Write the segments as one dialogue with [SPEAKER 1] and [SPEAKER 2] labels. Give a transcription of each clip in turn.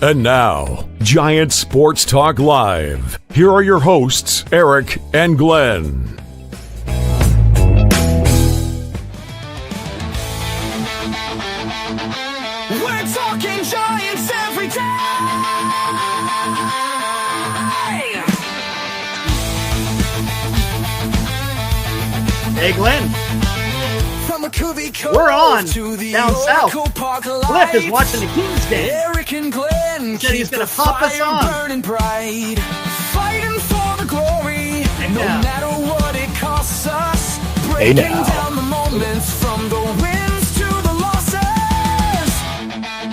[SPEAKER 1] And now, Giant Sports Talk Live. Here are your hosts, Eric and Glenn.
[SPEAKER 2] We're talking Giants every day.
[SPEAKER 3] Hey, Glenn.
[SPEAKER 2] From a
[SPEAKER 3] We're on down south. Cliff is watching the Kings game.
[SPEAKER 2] Eric and Glenn
[SPEAKER 3] Said he's going to pop us on.
[SPEAKER 2] burning bright, fighting for the glory, no matter what it costs us. Breaking down the moments from the wins to the losses.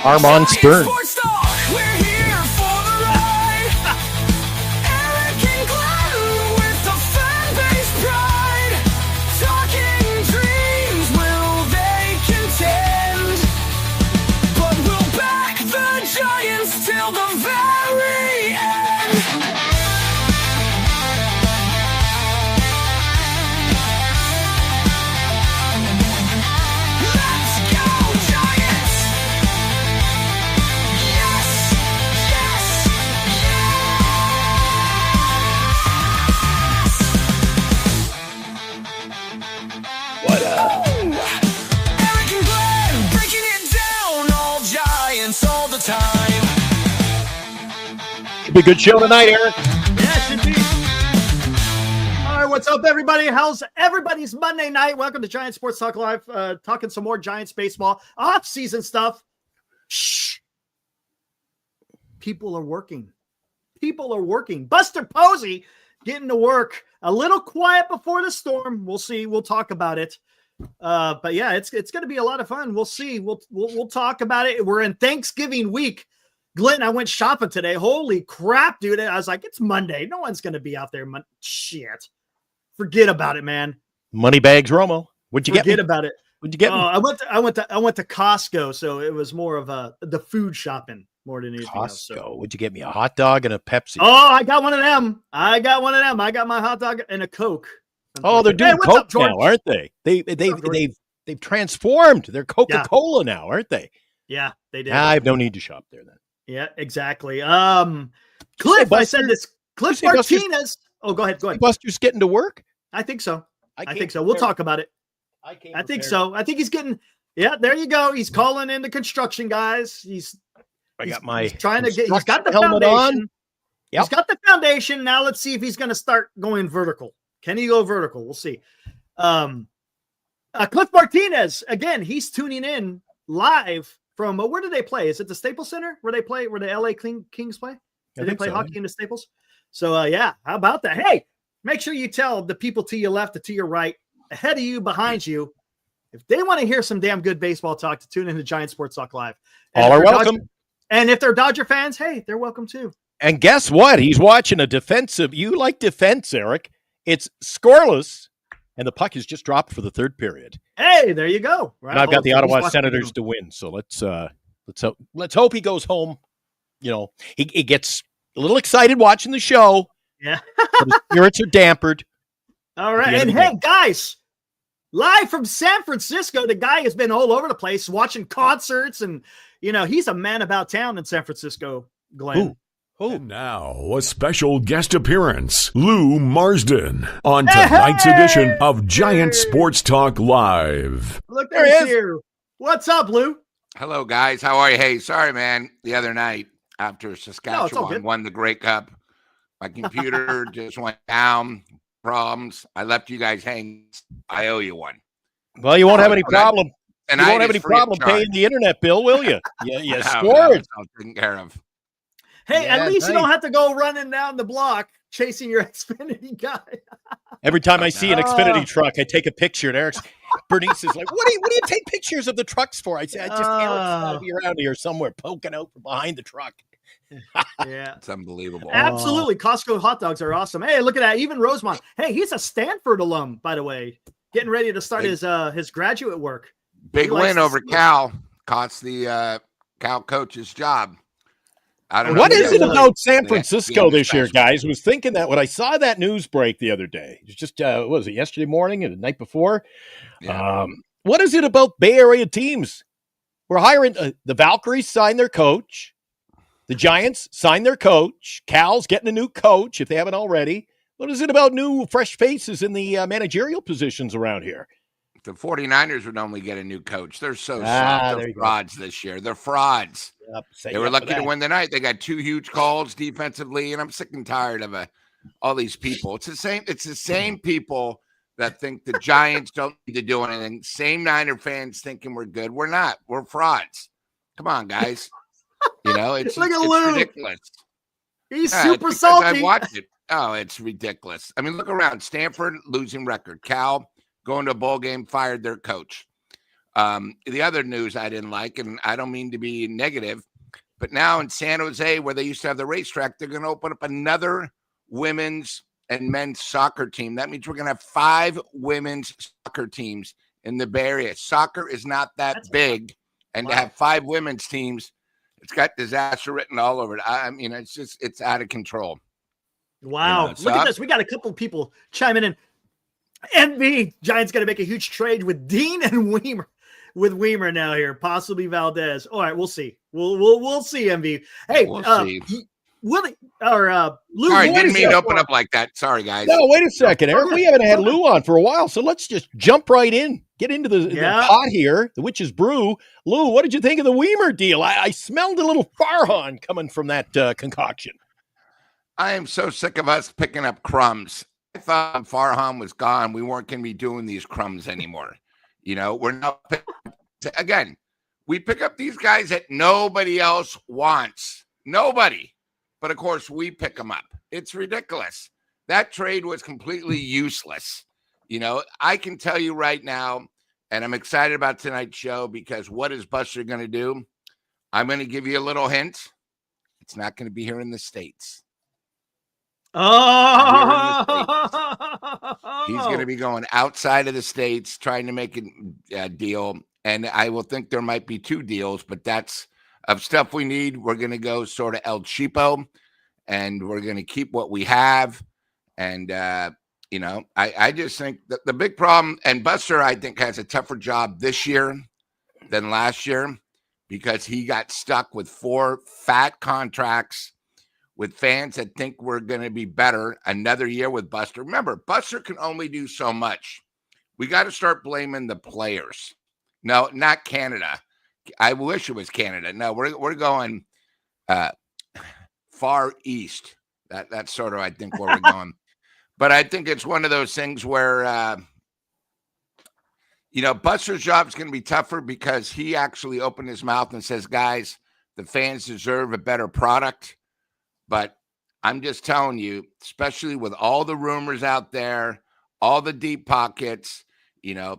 [SPEAKER 4] Armand Stern.
[SPEAKER 2] Sports Talk, we're here for the ride. Eric and Glenn with the fan base pride. Talking dreams, will they contend? But we'll back the Giants till the very end. Let's go, Giants! Yes, yes, yes! Eric and Glenn breaking it down, all Giants all the time.
[SPEAKER 4] Should be a good show tonight, Eric.
[SPEAKER 3] Yeah, it should be. All right, what's up, everybody? How's everybody's Monday night? Welcome to Giant Sports Talk Live. Talking some more Giants baseball, off-season stuff. Shh. People are working. People are working. Buster Posey getting to work. A little quiet before the storm. We'll see. We'll talk about it. But yeah, it's going to be a lot of fun. We'll see. We'll talk about it. We're in Thanksgiving week. Glenn, I went shopping today. Holy crap, dude. I was like, it's Monday. No one's going to be out there. Shit. Forget about it, man.
[SPEAKER 4] Moneybags Romo. What'd you get?
[SPEAKER 3] Forget about it.
[SPEAKER 4] What'd you get?
[SPEAKER 3] I went to Costco, so it was more of the food shopping more than anything else.
[SPEAKER 4] Costco.
[SPEAKER 3] So.
[SPEAKER 4] What'd you get me? A hot dog and a Pepsi.
[SPEAKER 3] Oh, I got one of them. I got my hot dog and a Coke.
[SPEAKER 4] Oh, they're doing
[SPEAKER 3] Hey, what's
[SPEAKER 4] Coke
[SPEAKER 3] up, George?
[SPEAKER 4] now, aren't they? They've transformed. They're Coca-Cola now, aren't they?
[SPEAKER 3] Yeah, they did.
[SPEAKER 4] I have no need to shop there then.
[SPEAKER 3] Yeah, exactly. Cliff, I said this. Cliff Martinez. Oh, go ahead.
[SPEAKER 4] Buster's getting to work?
[SPEAKER 3] I think so. I think so.
[SPEAKER 4] prepare.
[SPEAKER 3] We'll talk about it.
[SPEAKER 4] I can't
[SPEAKER 3] I think
[SPEAKER 4] prepare.
[SPEAKER 3] so. I think he's getting. Yeah, there you go. He's calling in the construction guys. He's trying to get. He's got the
[SPEAKER 4] helmet
[SPEAKER 3] foundation.
[SPEAKER 4] on. Yep.
[SPEAKER 3] He's got the foundation. Now let's see if he's going to start going vertical. Can he go vertical? We'll see. Cliff Martinez again. He's tuning in live from where do they play? Is it the Staples Center where they play? Where the LA Kings play? Do they play hockey in the Staples? So yeah, how about that? Hey, make sure you tell the people to your left or to your right, ahead of you, behind you, if they want to hear some damn good baseball talk, to tune in to Giant Sports Talk Live. And
[SPEAKER 4] All are welcome.
[SPEAKER 3] And if they're Dodger fans, hey, they're welcome too.
[SPEAKER 4] And guess what? He's watching a defensive. You like defense, Eric. It's scoreless, and the puck has just dropped for the third period.
[SPEAKER 3] Hey, there you go. Right.
[SPEAKER 4] And I've got the Ottawa Senators to win. So let's hope he goes home. You know, he gets a little excited watching the show.
[SPEAKER 3] Yeah.
[SPEAKER 4] But his spirits are dampened.
[SPEAKER 3] All right. And hey, guys, live from San Francisco, the guy has been all over the place watching concerts, and he's a man about town in San Francisco, Glenn.
[SPEAKER 1] And now, a special guest appearance, Lou Marsden, on tonight's edition of Giant Sports Talk Live.
[SPEAKER 3] Look, there he is. Here. What's up, Lou?
[SPEAKER 5] Hello, guys. How are you? Hey, sorry, man. The other night, after Saskatchewan won the Grey Cup, my computer just went down. Problems. I left you guys hanging. I owe you one.
[SPEAKER 4] Well, you won't have any problem.
[SPEAKER 5] And
[SPEAKER 4] you won't have any problem paying the internet bill, will you? You scored.
[SPEAKER 5] Taken care of.
[SPEAKER 3] Hey, at least you don't have to go running down the block chasing your Xfinity guy.
[SPEAKER 4] Every time I see an Xfinity truck, I take a picture. And Bernice is like, "What do you take pictures of the trucks for?" I say, Eric's got to be around here somewhere, poking out from behind the truck."
[SPEAKER 3] Yeah,
[SPEAKER 5] it's unbelievable.
[SPEAKER 3] Absolutely, Costco hot dogs are awesome. Hey, look at that. Even Rosemont. Hey, he's a Stanford alum, by the way, getting ready to start his graduate work.
[SPEAKER 5] Big win over Cal. Cost the Cal coach's job. I don't know.
[SPEAKER 4] What is it about San Francisco this year, guys? I was thinking that when I saw that news break the other day. It was just, what was it, yesterday morning or the night before? Yeah. What is it about Bay Area teams? We're hiring, the Valkyries signed their coach. The Giants signed their coach. Cal's getting a new coach if they haven't already. What is it about new, fresh faces in the managerial positions around here?
[SPEAKER 5] The 49ers would only get a new coach. They're so soft. They're frauds this year. They're frauds.
[SPEAKER 4] Yep,
[SPEAKER 5] they were lucky to win the night. They got 2 huge calls defensively, and I'm sick and tired of all these people. It's the same. It's the same people that think the Giants don't need to do anything. Same Niner fans thinking we're good. We're not. We're frauds. Come on, guys. It's ridiculous.
[SPEAKER 3] He's super salty.
[SPEAKER 5] I watched it. Oh, it's ridiculous. I mean, look around. Stanford losing record. Cal going to a bowl game, fired their coach. The other news I didn't like, and I don't mean to be negative, but now in San Jose, where they used to have the racetrack, they're going to open up another women's and men's soccer team. That means we're going to have 5 women's soccer teams in the Bay Area. Soccer is not that big, and to have 5 women's teams, it's got disaster written all over it. I mean, it's out of control.
[SPEAKER 3] Wow. Look at this. We got a couple of people chiming in. MV, Giants got to make a huge trade with Dean and Weimer. With Weimer now here, possibly Valdez. All right, we'll see. We'll see, MV. Hey,
[SPEAKER 5] we'll see.
[SPEAKER 3] Willie or Lou.
[SPEAKER 5] Sorry, didn't mean to open up like that. Sorry, guys.
[SPEAKER 4] No, wait a second, Eric. We haven't had Lou on for a while, so let's just jump right in. Get into the pot here, the witch's brew. Lou, what did you think of the Weimer deal? I smelled a little Farhan coming from that concoction.
[SPEAKER 5] I am so sick of us picking up crumbs. I thought Farhan was gone. We weren't going to be doing these crumbs anymore. We're not. Again, we pick up these guys that nobody else wants. Nobody. But, of course, we pick them up. It's ridiculous. That trade was completely useless. I can tell you right now, and I'm excited about tonight's show because what is Buster going to do? I'm going to give you a little hint. It's not going to be here in the States.
[SPEAKER 3] Oh,
[SPEAKER 5] he's going to be going outside of the States trying to make a deal. And I will think there might be 2 deals, but that's of stuff we need. We're going to go sort of El Cheapo, and we're going to keep what we have. And, I just think that the big problem, and Buster, I think, has a tougher job this year than last year because he got stuck with 4 fat contracts with fans that think we're going to be better another year with Buster. Remember, Buster can only do so much. We got to start blaming the players. No, not Canada. I wish it was Canada. No, we're going far east. That's sort of, I think, where we're going. But I think it's one of those things where, Buster's job is going to be tougher because he actually opened his mouth and says, guys, the fans deserve a better product. But I'm just telling you, especially with all the rumors out there, all the deep pockets,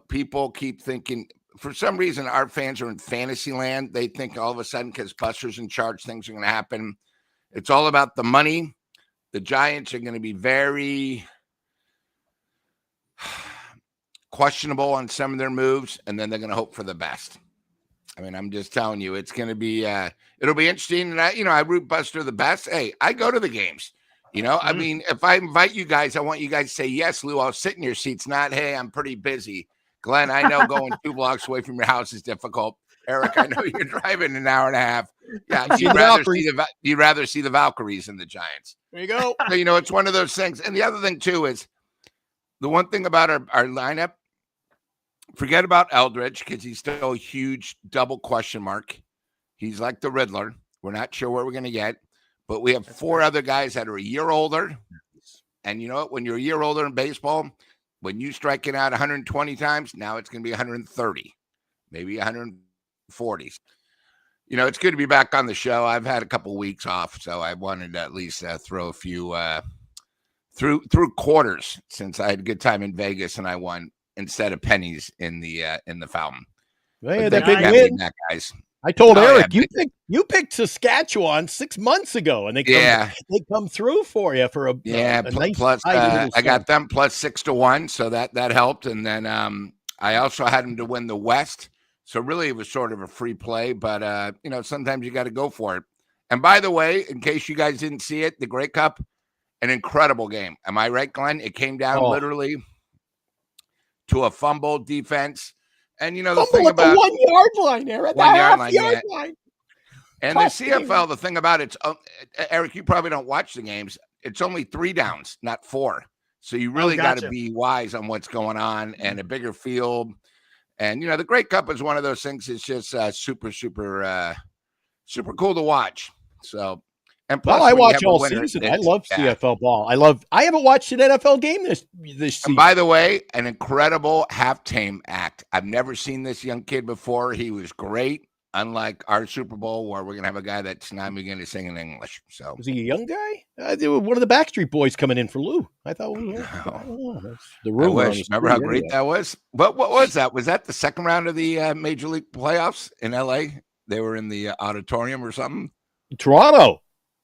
[SPEAKER 5] people keep thinking, for some reason, our fans are in fantasy land. They think all of a sudden, because Buster's in charge, things are going to happen. It's all about the money. The Giants are going to be very questionable on some of their moves, and then they're going to hope for the best. I mean, I'm just telling you, it's going to be, it'll be interesting. And I root Buster the best. Hey, I go to the games, I mean, if I invite you guys, I want you guys to say, yes, Lou, I'll sit in your seats. Not, hey, I'm pretty busy. Glenn, I know going 2 blocks away from your house is difficult. Eric, I know you're driving an hour and a half. Yeah. You'd rather see the Valkyries than the Giants.
[SPEAKER 4] There you go.
[SPEAKER 5] So, it's one of those things. And the other thing too, is the one thing about our lineup, forget about Eldridge because he's still a huge double question mark. He's like the Riddler. We're not sure what we're going to get, but we have 4 other guys that are a year older. And you know what? When you're a year older in baseball, when you strike it out 120 times, now it's going to be 130, maybe 140. It's good to be back on the show. I've had a couple weeks off, so I wanted to at least throw a few through quarters since I had a good time in Vegas and I won instead of pennies in the fountain.
[SPEAKER 4] Well, yeah, that big win,
[SPEAKER 5] guys.
[SPEAKER 4] I told Eric, you picked Saskatchewan 6 months ago, and they come through for you for a nice
[SPEAKER 5] plus. I got them plus 6-1, so that helped. And then I also had them to win the West, so really it was sort of a free play. But sometimes you got to go for it. And by the way, in case you guys didn't see it, the Grey Cup, an incredible game. Am I right, Glenn? It came down literally to a fumble defense. And the thing about
[SPEAKER 4] the 1 yard line, Eric.
[SPEAKER 5] 1 yard line, And the CFL, the thing about it's Eric, you probably don't watch the games. It's only 3 downs, not 4. So you really got to be wise on what's going on and a bigger field. And, the Grey Cup is one of those things. It's just super, super, super cool to watch. So, and plus,
[SPEAKER 4] I watch all season. I love CFL ball. I haven't watched an NFL game this season.
[SPEAKER 5] And by the way, an incredible halftime act. I've never seen this young kid before. He was great. Unlike our Super Bowl, where we're going to have a guy that's not even going to sing in English. So,
[SPEAKER 4] was he a young guy? One of the Backstreet Boys coming in for Lou. I thought, that's the rumor.
[SPEAKER 5] Remember how great that was? What was that? Was that the second round of the Major League playoffs in LA? They were in the auditorium or something.
[SPEAKER 4] Toronto.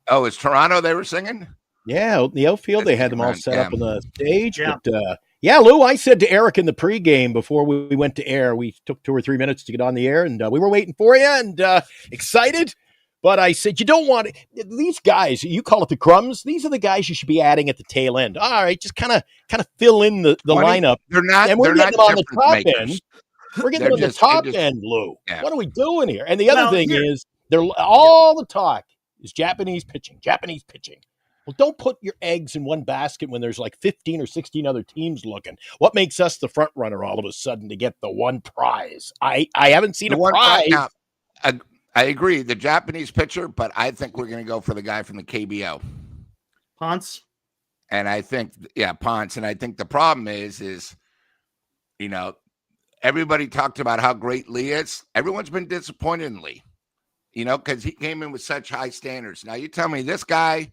[SPEAKER 5] Oh, it's Toronto they were singing?
[SPEAKER 4] Yeah, in the outfield, they had them all set up on the stage. Yeah. But, Lou, I said to Eric in the pregame before we went to air, we took 2 or 3 minutes to get on the air, and we were waiting for you and excited. But I said, you don't want these guys, you call it the crumbs. These are the guys you should be adding at the tail end. All right, just kind of fill in the lineup.
[SPEAKER 5] They're not.
[SPEAKER 4] And we're
[SPEAKER 5] getting
[SPEAKER 4] them on the top end. We're getting them on the top end, Lou. Yeah. What are we doing here? And the other thing is, they're all the talk is Japanese pitching. Well, don't put your eggs in one basket when there's like 15 or 16 other teams looking. What makes us the front runner all of a sudden to get the one prize? I haven't seen a prize.
[SPEAKER 5] Now, I agree, the Japanese pitcher, but I think we're going to go for the guy from the KBO.
[SPEAKER 3] Ponce.
[SPEAKER 5] And I think, Ponce. And I think the problem is, everybody talked about how great Lee is. Everyone's been disappointed in Lee, because he came in with such high standards. Now you tell me this guy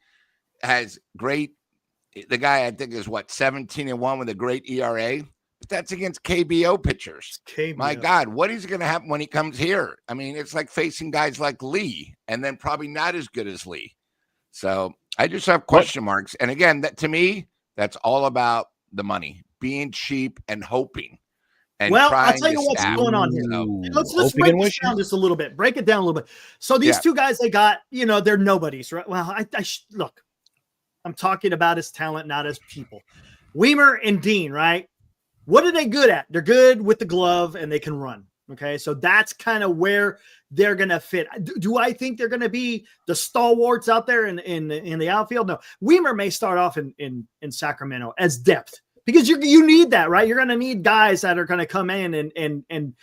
[SPEAKER 5] has the guy I think is 17-1 with a great ERA, but that's against KBO pitchers. My God, what is going to happen when he comes here? I mean, it's like facing guys like Lee and then probably not as good as Lee. So I just have question marks. And again, that to me, that's all about the money, being cheap and hoping. And
[SPEAKER 3] I'll tell you what's going on here. Let's break this down just a little bit. Break it down a little bit. So these 2 guys they got, they're nobodies, right? Well, look, I'm talking about his talent, not as people. Weimer and Dean, right? What are they good at? They're good with the glove and they can run. Okay, so that's kind of where they're going to fit. Do I think they're going to be the stalwarts out there in the outfield? No. Weimer may start off in Sacramento as depth because you need that, right? You're going to need guys that are going to come in and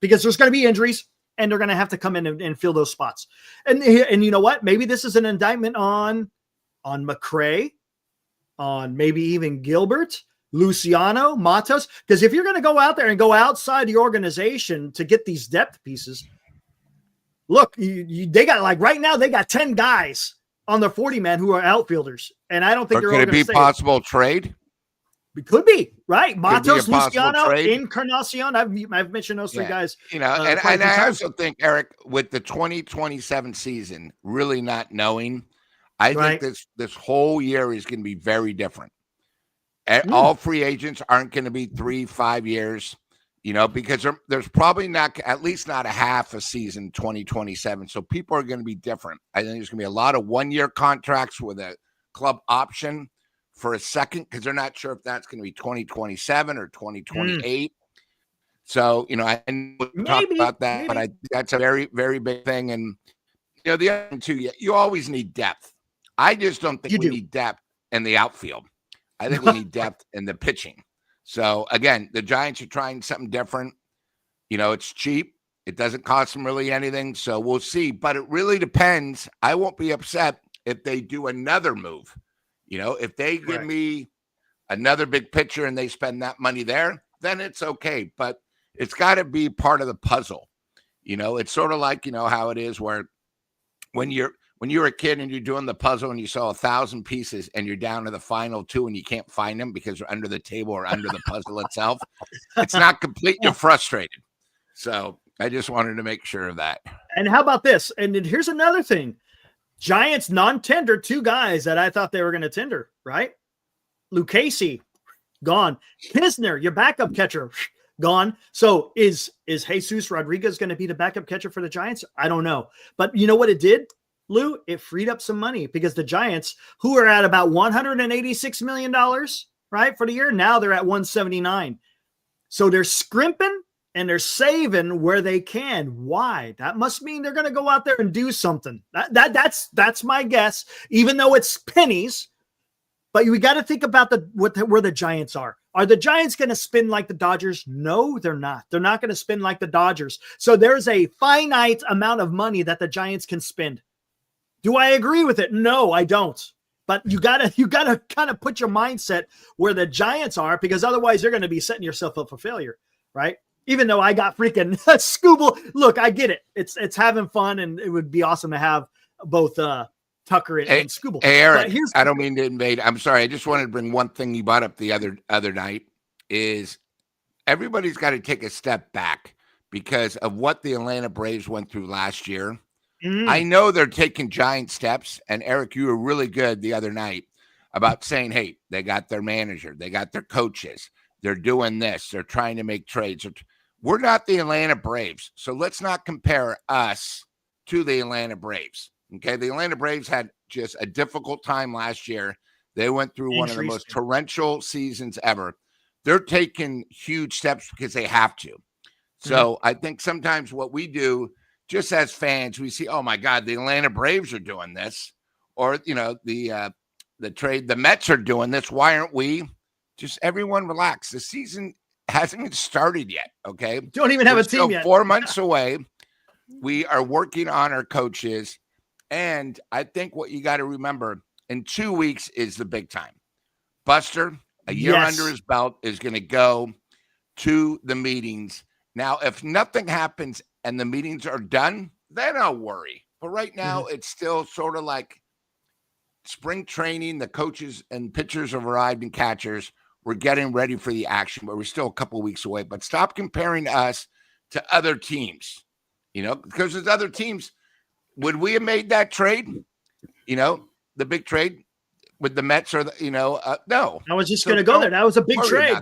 [SPEAKER 3] because there's going to be injuries. And they're going to have to come in and fill those spots. And you know what? Maybe this is an indictment on McCray, on maybe even Gilbert, Luciano, Matos. Because if you're going to go out there and go outside the organization to get these depth pieces, look, they got right now, they got 10 guys on the 40-man who are outfielders. And I don't think they're all going to
[SPEAKER 5] be possible trade.
[SPEAKER 3] It could be, right? Matos, Luciano, Encarnacion. I've mentioned those 3 guys.
[SPEAKER 5] And I also think, Eric, with the 2027 season, really not knowing, I think this whole year is going to be very different. All free agents aren't going to be 3-5 years, because there's probably not, at least not a half a season 2027. So people are going to be different. I think there's going to be a lot of 1-year contracts with a club option for a second, because they're not sure if that's going to be 2027 or 2028. So, I talk about that, but I think that's a very, very big thing. And, the other thing too, you always need depth. I just don't think we need depth in the outfield. I think we need depth in the pitching. So again, the Giants are trying something different. It's cheap. It doesn't cost them really anything. So we'll see, but it really depends. I won't be upset if they do another move. If they give me another big pitcher and they spend that money there, then it's okay. But it's got to be part of the puzzle. It's sort of like, how it is where when you're a kid and you're doing the puzzle and you saw 1,000 pieces and you're down to the final 2 and you can't find them because they're under the table or under the puzzle itself, it's not complete. You're frustrated. So I just wanted to make sure of that.
[SPEAKER 3] And how about this? And then here's another thing. Giants non-tender 2 guys that I thought they were going to tender, right? Lucchesi, gone. Kisner, your backup catcher, gone. So is Jesus Rodriguez going to be the backup catcher for the Giants? I don't know. But you know what it did, Lou? It freed up some money because the Giants, who are at about $186 million, right, for the year, now they're at $179. So they're scrimping and they're saving where they can. Why? That must mean they're going to go out there and do something. That's my guess, even though it's pennies. But we got to think about where the Giants are. Are the Giants going to spin like the Dodgers? No, they're not. They're not going to spin like the Dodgers. So there's a finite amount of money that the Giants can spend. Do I agree with it? No, I don't. But you gotta kind of put your mindset where the Giants are, because otherwise you're going to be setting yourself up for failure, right? Even though I got freaking Scooble. Look, I get it. It's having fun, and it would be awesome to have both Tucker and Scooble.
[SPEAKER 5] Hey, Eric, I don't mean to invade. I'm sorry. I just wanted to bring one thing you brought up the other night is everybody's got to take a step back because of what the Atlanta Braves went through last year. I know they're taking giant steps, and Eric, you were really good the other night about saying, hey, they got their manager, they got their coaches, they're doing this, they're trying to make trades. We're not the Atlanta Braves, so let's not compare us to the Atlanta Braves. Okay, the Atlanta Braves had just a difficult time last year. They went through one of the most torrential seasons ever. They're taking huge steps because they have to. So I think sometimes what we do, just as fans, we see, oh my God, the Atlanta Braves are doing this, or the Mets are doing this. Why aren't we? Just everyone relax. The season hasn't even started yet. Okay,
[SPEAKER 3] don't even have a team yet.
[SPEAKER 5] 4 months away. We are working on our coaches. And I think what you got to remember, in 2 weeks is the big time. Buster, a year under his belt, is going to go to the meetings. Now, if nothing happens and the meetings are done, then I'll worry. But right now, it's still sort of like spring training. The coaches and pitchers have arrived and catchers. We're getting ready for the action, but we're still a couple of weeks away. But stop comparing us to other teams, because there's other teams. Would we have made that trade? The big trade with the Mets or no.
[SPEAKER 3] I was just going to go there. That was a big trade.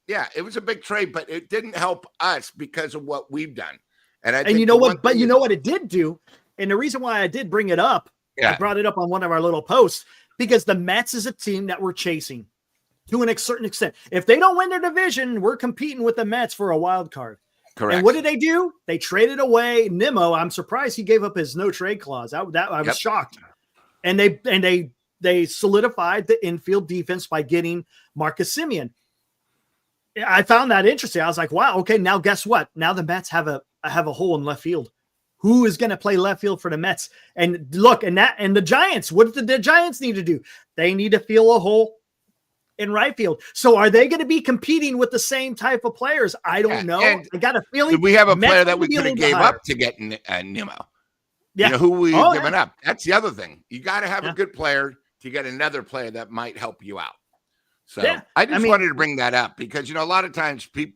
[SPEAKER 5] Yeah, it was a big trade, but it didn't help us because of what we've done.
[SPEAKER 3] And you know what? But you know what it did do? And the reason why I did bring it up, I brought it up on one of our little posts, because the Mets is a team that we're chasing to a certain extent. If they don't win their division, we're competing with the Mets for a wild card.
[SPEAKER 5] Correct.
[SPEAKER 3] And what did they do? They traded away Nimmo. I'm surprised he gave up his no trade clause. I was shocked. And they solidified the infield defense by getting Marcus Semien. I found that interesting. I was like, wow, okay, now guess what? Now the Mets have a hole in left field. Who is going to play left field for the Mets? And look, and the Giants, what did the Giants need to do? They need to fill a hole in right field. So are they going to be competing with the same type of players? I don't know. I got a feeling.
[SPEAKER 5] Did we have a player that we could have gave up to get Nimmo? Yeah. Who we given up? That's the other thing. You got to have a good player to get another player that might help you out. So I wanted to bring that up because, a lot of times people,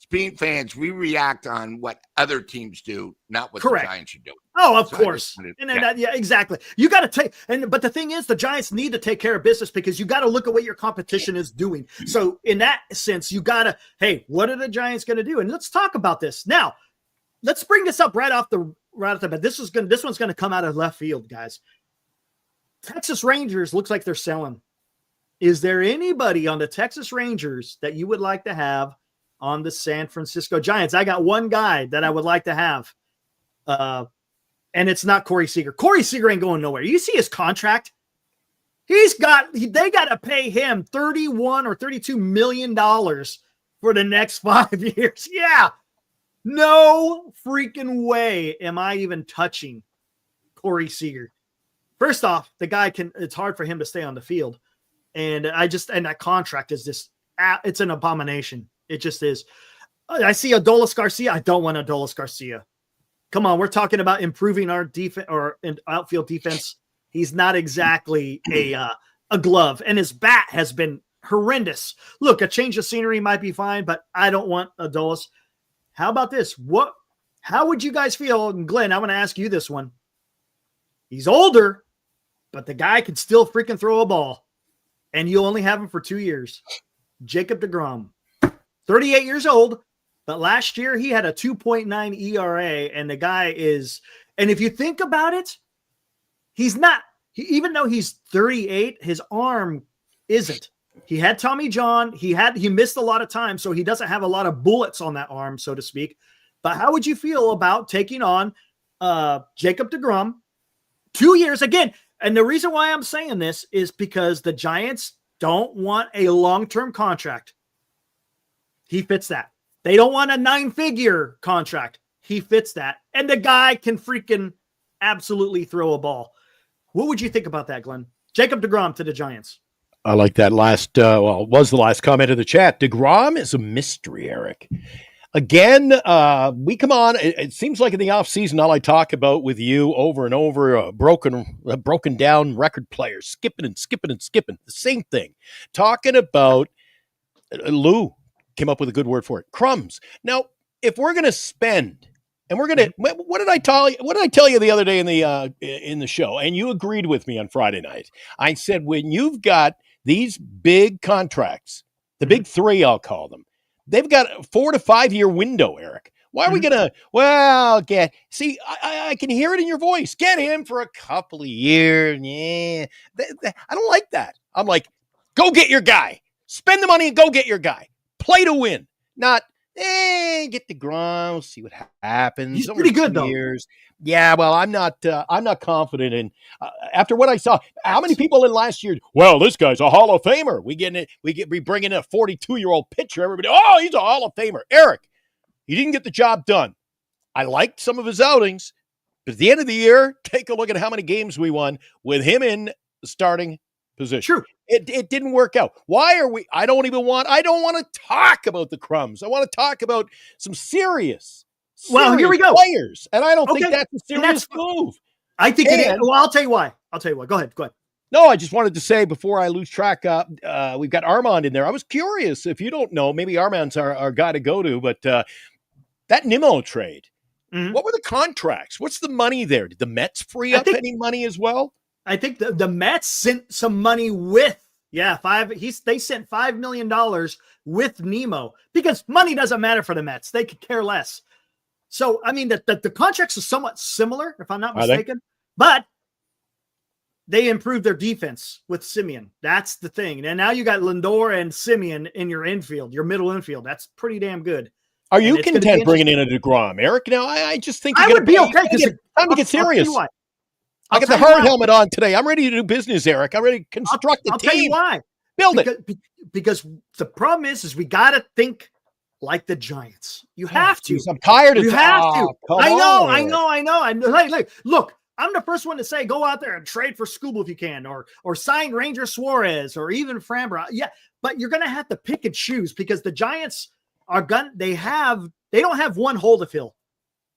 [SPEAKER 5] being fans, we react on what other teams do, not what the Giants are doing.
[SPEAKER 3] Oh, of course. Exactly. You got to but the thing is, the Giants need to take care of business because you got to look at what your competition is doing. So in that sense, you got to, hey, what are the Giants going to do? And let's talk about this. Now, let's bring this up right off the bat. This one's going to come out of left field, guys. Texas Rangers looks like they're selling. Is there anybody on the Texas Rangers that you would like to have on the San Francisco Giants? I got one guy that I would like to have. And it's not Corey Seager. Corey Seager ain't going nowhere. You see his contract? They got to pay him $31 or $32 million for the next 5 years. Yeah. No freaking way am I even touching Corey Seager. First off, the guy it's hard for him to stay on the field. And that contract is just, it's an abomination. It just is. I see Adolis Garcia. I don't want Adolis Garcia. Come on, we're talking about improving our defense or outfield defense. He's not exactly a glove, and his bat has been horrendous. Look, a change of scenery might be fine, but I don't want Adolis. How about this? How would you guys feel? And Glenn, I want to ask you this one. He's older, but the guy can still freaking throw a ball, and you only have him for 2 years. Jacob deGrom, 38 years old. But last year he had a 2.9 ERA, and the guy is, and if you think about it, he's not, even though he's 38, his arm isn't. He had Tommy John. He missed a lot of time, so he doesn't have a lot of bullets on that arm, so to speak. But how would you feel about taking on Jacob deGrom 2 years again? And the reason why I'm saying this is because the Giants don't want a long-term contract. He fits that. They don't want a 9-figure contract. He fits that. And the guy can freaking absolutely throw a ball. What would you think about that, Glenn? Jacob deGrom to the Giants.
[SPEAKER 4] I like that last, it was the last comment of the chat. DeGrom is a mystery, Eric. Again, we come on. It seems like in the offseason, all I talk about with you over and over, broken down record players, skipping. The same thing. Talking about Lou came up with a good word for it. Crumbs. Now, if we're going to spend, and we're going to, what did I tell you? What did I tell you the other day in the show? And you agreed with me on Friday night. I said, when you've got these big contracts, the big three, I'll call them, they've got a 4 to 5 year window, Eric. Why are we going to, I can hear it in your voice. Get him for a couple of years. Yeah. I don't like that. I'm like, go get your guy. Spend the money and go get your guy. Play to win. Not, get DeGrom, see what happens.
[SPEAKER 3] He's pretty good, though.
[SPEAKER 4] Yeah, well, I'm not confident in, after what I saw, how many people in last year, well, this guy's a Hall of Famer. We bring in a 42-year-old pitcher. Everybody, oh, he's a Hall of Famer. Eric, he didn't get the job done. I liked some of his outings, but at the end of the year, take a look at how many games we won with him in the starting position.
[SPEAKER 3] True.
[SPEAKER 4] It didn't work out. Why are we, I don't want to talk about the crumbs. I want to talk about some serious
[SPEAKER 3] here we go.
[SPEAKER 4] Players. And I don't think that's a serious move.
[SPEAKER 3] I think it is. Well, I'll tell you why. Go ahead.
[SPEAKER 4] No, I just wanted to say before I lose track, we've got Armand in there. I was curious. If you don't know, maybe Armand's our guy to go to, but that Nimmo trade, what were the contracts? What's the money there? Did the Mets free up any money as well?
[SPEAKER 3] I think the Mets sent some money with, they sent $5 million with Nimmo because money doesn't matter for the Mets. They could care less. So, I mean, the contracts are somewhat similar, if I'm not mistaken, but they improved their defense with Simeon. That's the thing. And now you got Lindor and Simeon in your infield, your middle infield. That's pretty damn good.
[SPEAKER 4] Are you content bringing in a DeGrom, Eric? Now, I just think
[SPEAKER 3] I would be okay because
[SPEAKER 4] time to get serious. I got the hard helmet on today. I'm ready to do business, Eric. I'm ready to construct the team.
[SPEAKER 3] I'll tell you why.
[SPEAKER 4] Build it.
[SPEAKER 3] Because the problem is we got to think like the Giants. You have to.
[SPEAKER 4] I'm tired of
[SPEAKER 3] You have to. I know. Look, I'm the first one to say go out there and trade for Scooble if you can, or sign Ranger Suarez, or even Framber. Yeah, but you're going to have to pick and choose because the Giants they don't have one hole to fill.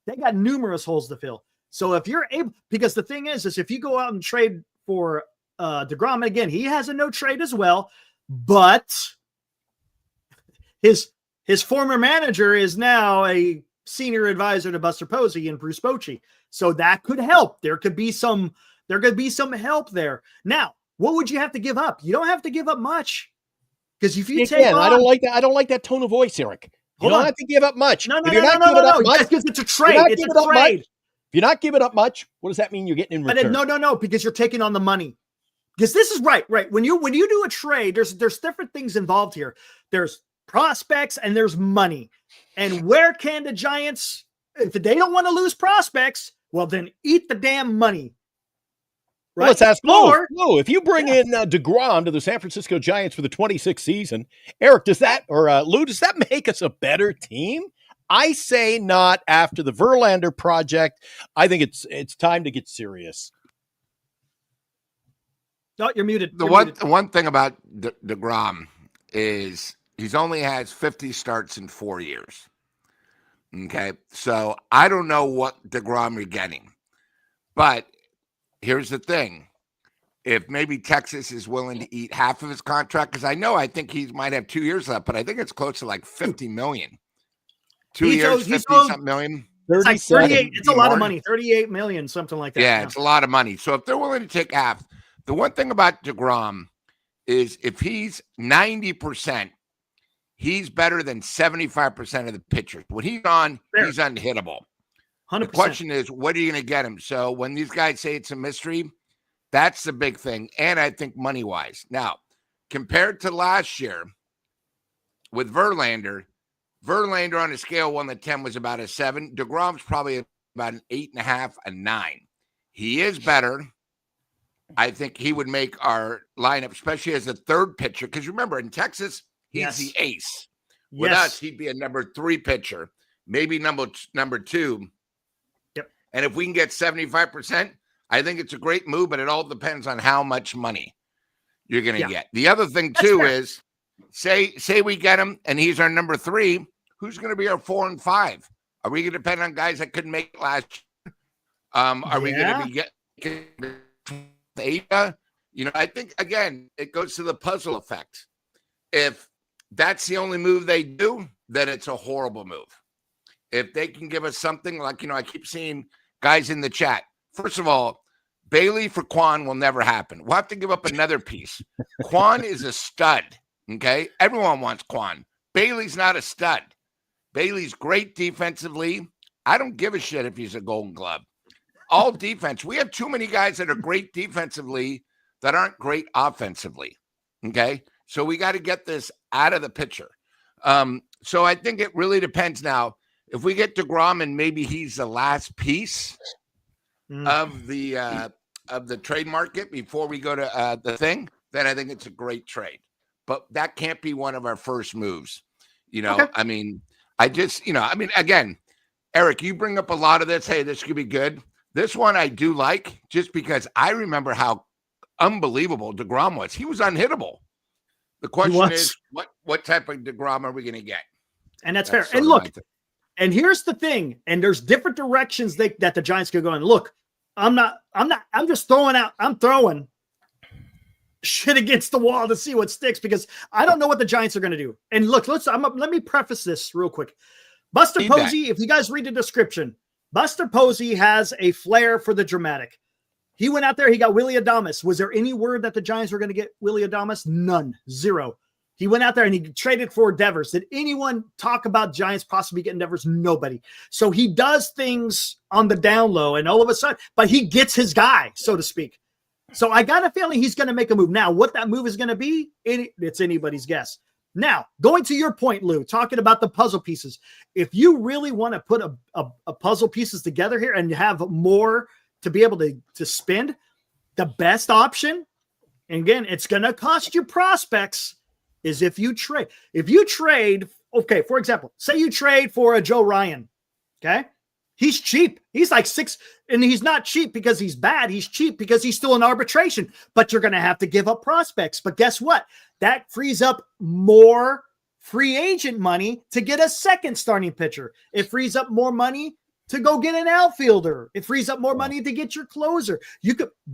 [SPEAKER 3] They got numerous holes to fill. So if you're able, because the thing is if you go out and trade for DeGrom, and again, he has a no trade as well, but his former manager is now a senior advisor to Buster Posey and Bruce Bochy. So that could help. There could be some help there. Now, what would you have to give up? You don't have to give up much. Because if you take on,
[SPEAKER 4] I don't like that tone of voice, Eric. You don't have to give up much.
[SPEAKER 3] No. Because it's a trade. It's a trade.
[SPEAKER 4] If you're not giving up much, what does that mean you're getting in return?
[SPEAKER 3] No, because you're taking on the money. Because this is right. When you do a trade, there's different things involved here. There's prospects and there's money. And where can the Giants, if they don't want to lose prospects, well, then eat the damn money. Right?
[SPEAKER 4] Well, let's ask Lou. If you bring in DeGrom to the San Francisco Giants for the 26th season, Eric, does that make us a better team? I say not after the Verlander project. I think it's time to get serious.
[SPEAKER 3] No, you're muted.
[SPEAKER 5] The one thing about DeGrom is he's only has 50 starts in 4 years. Okay, so I don't know what DeGrom you're getting, but here's the thing: if maybe Texas is willing to eat half of his contract, because I think he might have 2 years left, but I think it's close to like $50 million. 2 years, 50-something million.
[SPEAKER 3] It's like 38. It's a lot of money. 38 million, something like that.
[SPEAKER 5] Yeah, it's a lot of money. So if they're willing to take half, the one thing about DeGrom is if he's 90%, he's better than 75% of the pitchers. When he's on, he's unhittable.
[SPEAKER 3] 100%.
[SPEAKER 5] The question is, what are you going to get him? So when these guys say it's a mystery, that's the big thing. And I think money-wise. Now, compared to last year with Verlander on a scale 1 to 10 was about a 7. DeGrom's probably about an 8.5, a 9. He is better. I think he would make our lineup, especially as a third pitcher. Because remember, in Texas, he's the ace. With us, he'd be a number 3 pitcher, maybe number 2.
[SPEAKER 3] Yep.
[SPEAKER 5] And if we can get 75%, I think it's a great move, but it all depends on how much money you're going to get. The other thing, too, is say we get him and he's our number 3. Who's going to be our 4 and 5? Are we going to depend on guys that couldn't make it last year? Are we going to be getting Ada? You know, I think, again, it goes to the puzzle effect. If that's the only move they do, then it's a horrible move. If they can give us something like, you know, I keep seeing guys in the chat. First of all, Bailey for Quan will never happen. We'll have to give up another piece. Quan is a stud, okay? Everyone wants Quan. Bailey's not a stud. Bailey's great defensively. I don't give a shit if he's a Golden Glove. All defense. We have too many guys that are great defensively that aren't great offensively, okay? So we got to get this out of the picture. So I think it really depends now. If we get DeGrom and maybe he's the last piece of the trade market before we go to the thing, then I think it's a great trade. But that can't be one of our first moves. You know, I mean, again, Eric, you bring up a lot of this. Hey, this could be good. This one I do like just because I remember how unbelievable DeGrom was. He was unhittable. The question is, what type of DeGrom are we going to get?
[SPEAKER 3] And that's fair. And look, and here's the thing, and there's different directions that the Giants could go in. Look, I'm just throwing shit against the wall to see what sticks because I don't know what the Giants are going to do. And look, let me preface this real quick. Buster Posey, if you guys read the description, Buster Posey has a flair for the dramatic. He went out there, he got Willy Adames. Was there any word that the Giants were going to get Willy Adames? None. 0. He went out there and he traded for Devers. Did anyone talk about Giants possibly getting Devers? Nobody. So he does things on the down low and all of a sudden, but he gets his guy, so to speak. So I got a feeling he's going to make a move. Now, what that move is going to be, it's anybody's guess. Now, going to your point, Lou, talking about the puzzle pieces. If you really want to put a puzzle pieces together here and have more to be able to spend, the best option, and again, it's going to cost you prospects, is if you trade. If you trade, okay, for example, say you trade for a Joe Ryan, okay? He's cheap. He's like 6, and he's not cheap because he's bad. He's cheap because he's still in arbitration, but you're going to have to give up prospects. But guess what? That frees up more free agent money to get a second starting pitcher. It frees up more money to go get an outfielder. It frees up more money to get your closer.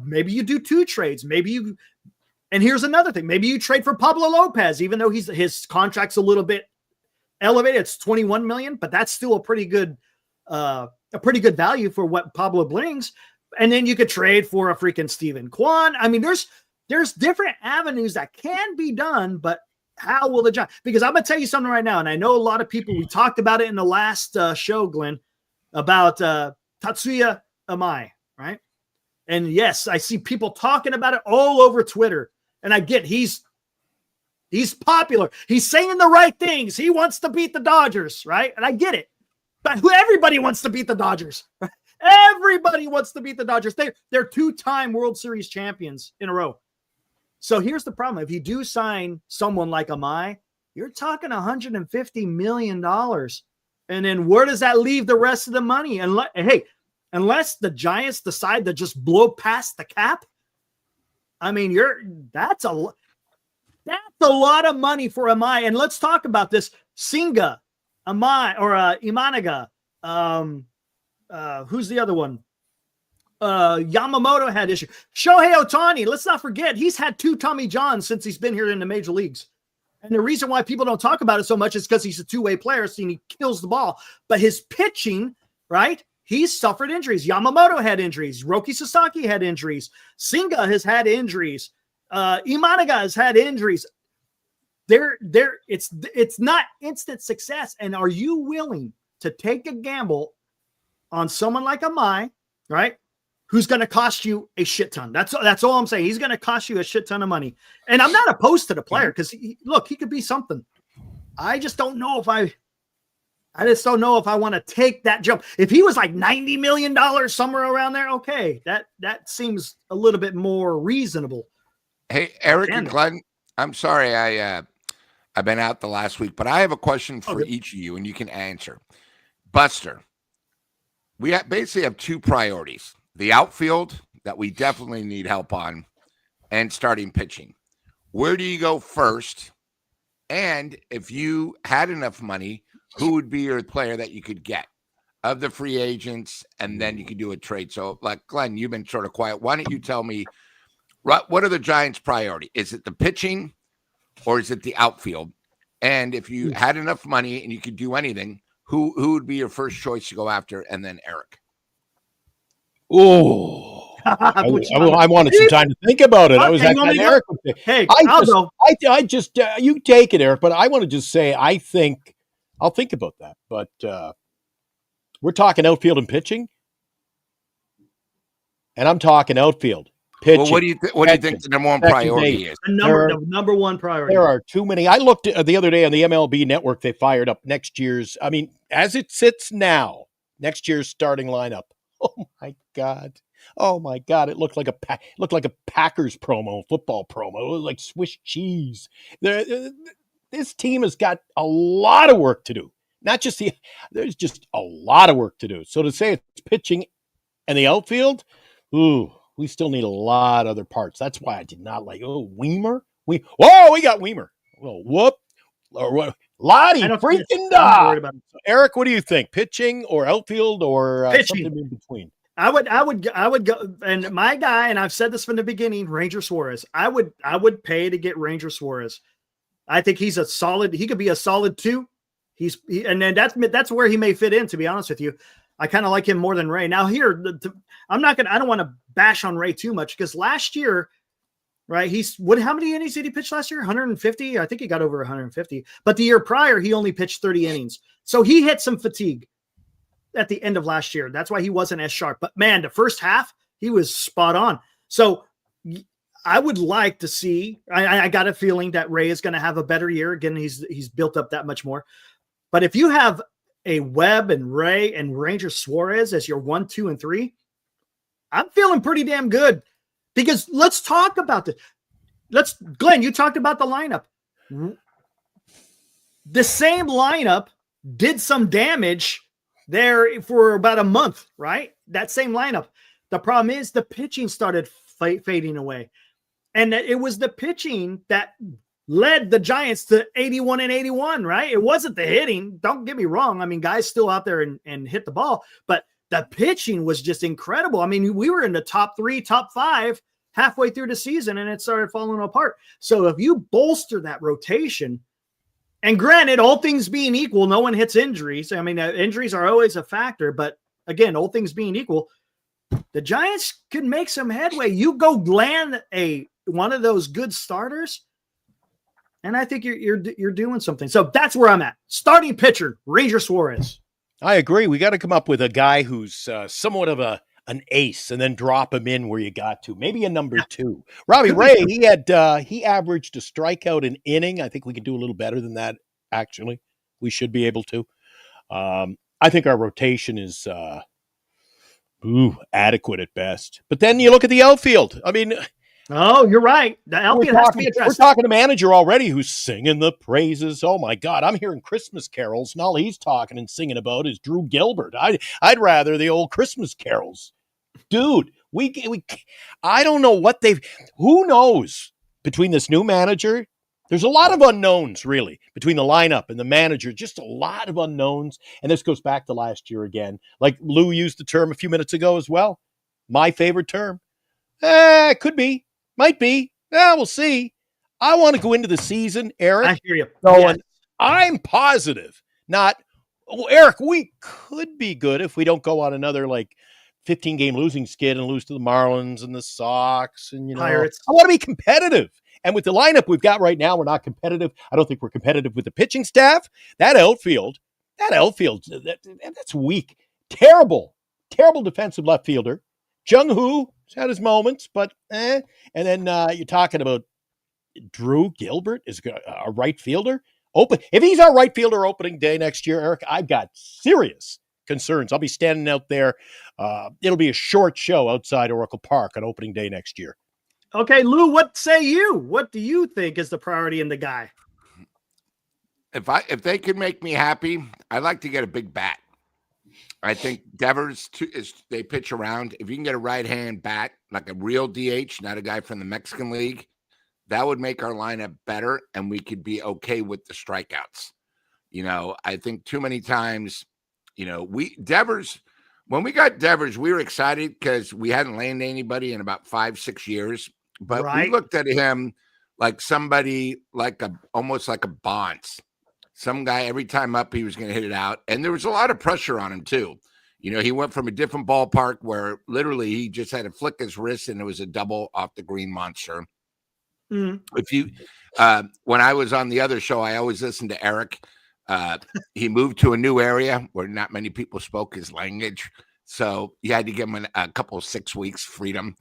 [SPEAKER 3] Maybe you do 2 trades. And here's another thing. Maybe you trade for Pablo Lopez, even though his contract's a little bit elevated. It's $21 million, but that's still a pretty good value for what Pablo brings. And then you could trade for a freaking Steven Kwan. I mean, there's different avenues that can be done, but how will the Giants? Because I'm going to tell you something right now, and I know a lot of people, we talked about it in the last show, Glenn, about Tatsuya Amai, right? And yes, I see people talking about it all over Twitter, and I get he's popular. He's saying the right things. He wants to beat the Dodgers, right? And I get it. But everybody wants to beat the Dodgers. Everybody wants to beat the Dodgers. They're 2-time World Series champions in a row. So here's the problem. If you do sign someone like Amai, you're talking $150 million. And then where does that leave the rest of the money? Unless the Giants decide to just blow past the cap, I mean, that's a lot of money for Amai. And let's talk about this. Singa, Amai, or Imanaga. Who's the other one? Yamamoto had issue. Shohei Ohtani, let's not forget, he's had 2 Tommy Johns since he's been here in the major leagues. And the reason why people don't talk about it so much is because he's a 2-way player, so he kills the ball. But his pitching, right? He's suffered injuries. Yamamoto had injuries. Roki Sasaki had injuries. Singa has had injuries. Imanaga has had injuries. It's not instant success. And are you willing to take a gamble on someone like Amai, right? who's going to cost you a shit ton. That's all I'm saying. He's going to cost you a shit ton of money. And I'm not opposed to the player because, look, he could be something. I just don't know if I want to take that jump. If he was like $90 million somewhere around there, okay, that seems a little bit more reasonable.
[SPEAKER 5] Hey, Eric and Glenn, I'm sorry I've been out the last week, but I have a question for each of you, and you can answer. Buster, we basically have two priorities: the outfield that we definitely need help on, and starting pitching. Where do you go first? And if you had enough money, who would be your player that you could get of the free agents, and then you could do a trade? So, like, Glenn, you've been sort of quiet. Why don't you tell me what are the Giants' priority? Is it the pitching or is it the outfield? And if you had enough money and you could do anything, who would be your first choice to go after? And then Eric.
[SPEAKER 4] Oh, I wanted some time to think about it.
[SPEAKER 3] Okay,
[SPEAKER 4] I was asking Eric.
[SPEAKER 3] Hey,
[SPEAKER 4] I'll go. I just you take it, Eric. But I want to just say I'll think about that. But we're talking outfield and pitching, and I'm talking outfield. Pitching.
[SPEAKER 5] Well, what do you think the number one priority is?
[SPEAKER 3] The number one priority.
[SPEAKER 4] There are too many. I looked the other day on the MLB Network. They fired up next year's. I mean, as it sits now, next year's starting lineup. Oh my God! It looked like a Packers promo, football promo. It was like Swiss cheese. This team has got a lot of work to do. There's just a lot of work to do. So to say it's pitching and the outfield, we still need a lot of other parts. That's why I did not like, Weimer. We got Weimer. Well, whoop. Lottie freaking da. Eric, what do you think? Pitching or outfield or something in between?
[SPEAKER 3] I would go, and my guy, and I've said this from the beginning, Ranger Suarez. I would pay to get Ranger Suarez. I think he could be a solid 2. And then that's where he may fit in, to be honest with you. I kind of like him more than Ray. Now here, I don't want to bash on Ray too much because last year, right? How many innings did he pitch last year? 150. I think he got over 150. But the year prior, he only pitched 30 innings. So he hit some fatigue at the end of last year. That's why he wasn't as sharp. But man, the first half, he was spot on. So I would like to see. I got a feeling that Ray is going to have a better year. Again, he's built up that much more. But if you have a Webb and Ray and Ranger Suarez as your 1, 2, and 3, I'm feeling pretty damn good. Because let's talk about this. Glenn, you talked about the lineup. The same lineup did some damage there for about a month, right? That same lineup. The problem is the pitching started fading away. And it was the pitching that led the Giants to 81 and 81, right? It wasn't the hitting. Don't get me wrong. I mean, guys still out there and hit the ball, but the pitching was just incredible. I mean, we were in the top 3, top 5 halfway through the season, and it started falling apart. So if you bolster that rotation, and granted, all things being equal, no one hits injuries. I mean, injuries are always a factor, but again, all things being equal, the Giants could make some headway. You go land one of those good starters, and I think you're doing something. So that's where I'm at. Starting pitcher, Ranger Suarez.
[SPEAKER 4] I agree. We got to come up with a guy who's somewhat of an ace, and then drop him in where you got to. Maybe a number 2. Robbie Ray, he averaged a strikeout an inning. I think we can do a little better than that. Actually, we should be able to. I think our rotation is adequate at best. But then you look at the outfield. I mean.
[SPEAKER 3] Oh, you're right. The outfield has to be addressed.
[SPEAKER 4] We're talking to manager already who's singing the praises. Oh my God, I'm hearing Christmas carols, and all he's talking and singing about is Drew Gilbert. I'd rather the old Christmas carols, dude. I don't know what who knows between this new manager. There's a lot of unknowns, really, between the lineup and the manager. Just a lot of unknowns, and this goes back to last year again. Like Lou used the term a few minutes ago as well. My favorite term. Could be. Might be. We'll see. I want to go into the season, Eric.
[SPEAKER 3] I hear you.
[SPEAKER 4] I'm positive. Eric, we could be good if we don't go on another 15-game losing skid and lose to the Marlins and the Sox and Pirates. I want to be competitive. And with the lineup we've got right now, we're not competitive. I don't think we're competitive with the pitching staff. That outfield, that's weak. Terrible defensive left fielder. Jung Hoo has had his moments, but And then you're talking about Drew Gilbert is a right fielder. If he's our right fielder opening day next year, Eric, I've got serious concerns. I'll be standing out there. It'll be a short show outside Oracle Park on opening day next year.
[SPEAKER 3] Okay, Lou, what say you? What do you think is the priority in the guy?
[SPEAKER 5] If they could make me happy, I'd like to get a big bat. I think Devers they pitch around. If you can get a right-hand bat, like a real DH, not a guy from the Mexican League, that would make our lineup better, and we could be okay with the strikeouts. I think too many times, when we got Devers, we were excited because we hadn't landed anybody in about 5-6 years. But we looked at him like somebody almost like a Bonds. Some guy, every time up, he was going to hit it out. And there was a lot of pressure on him, too. He went from a different ballpark where literally he just had to flick his wrist and it was a double off the green monster.
[SPEAKER 3] Mm-hmm.
[SPEAKER 5] When I was on the other show, I always listened to Eric. He moved to a new area where not many people spoke his language. So you had to give him a couple of 6 weeks freedom.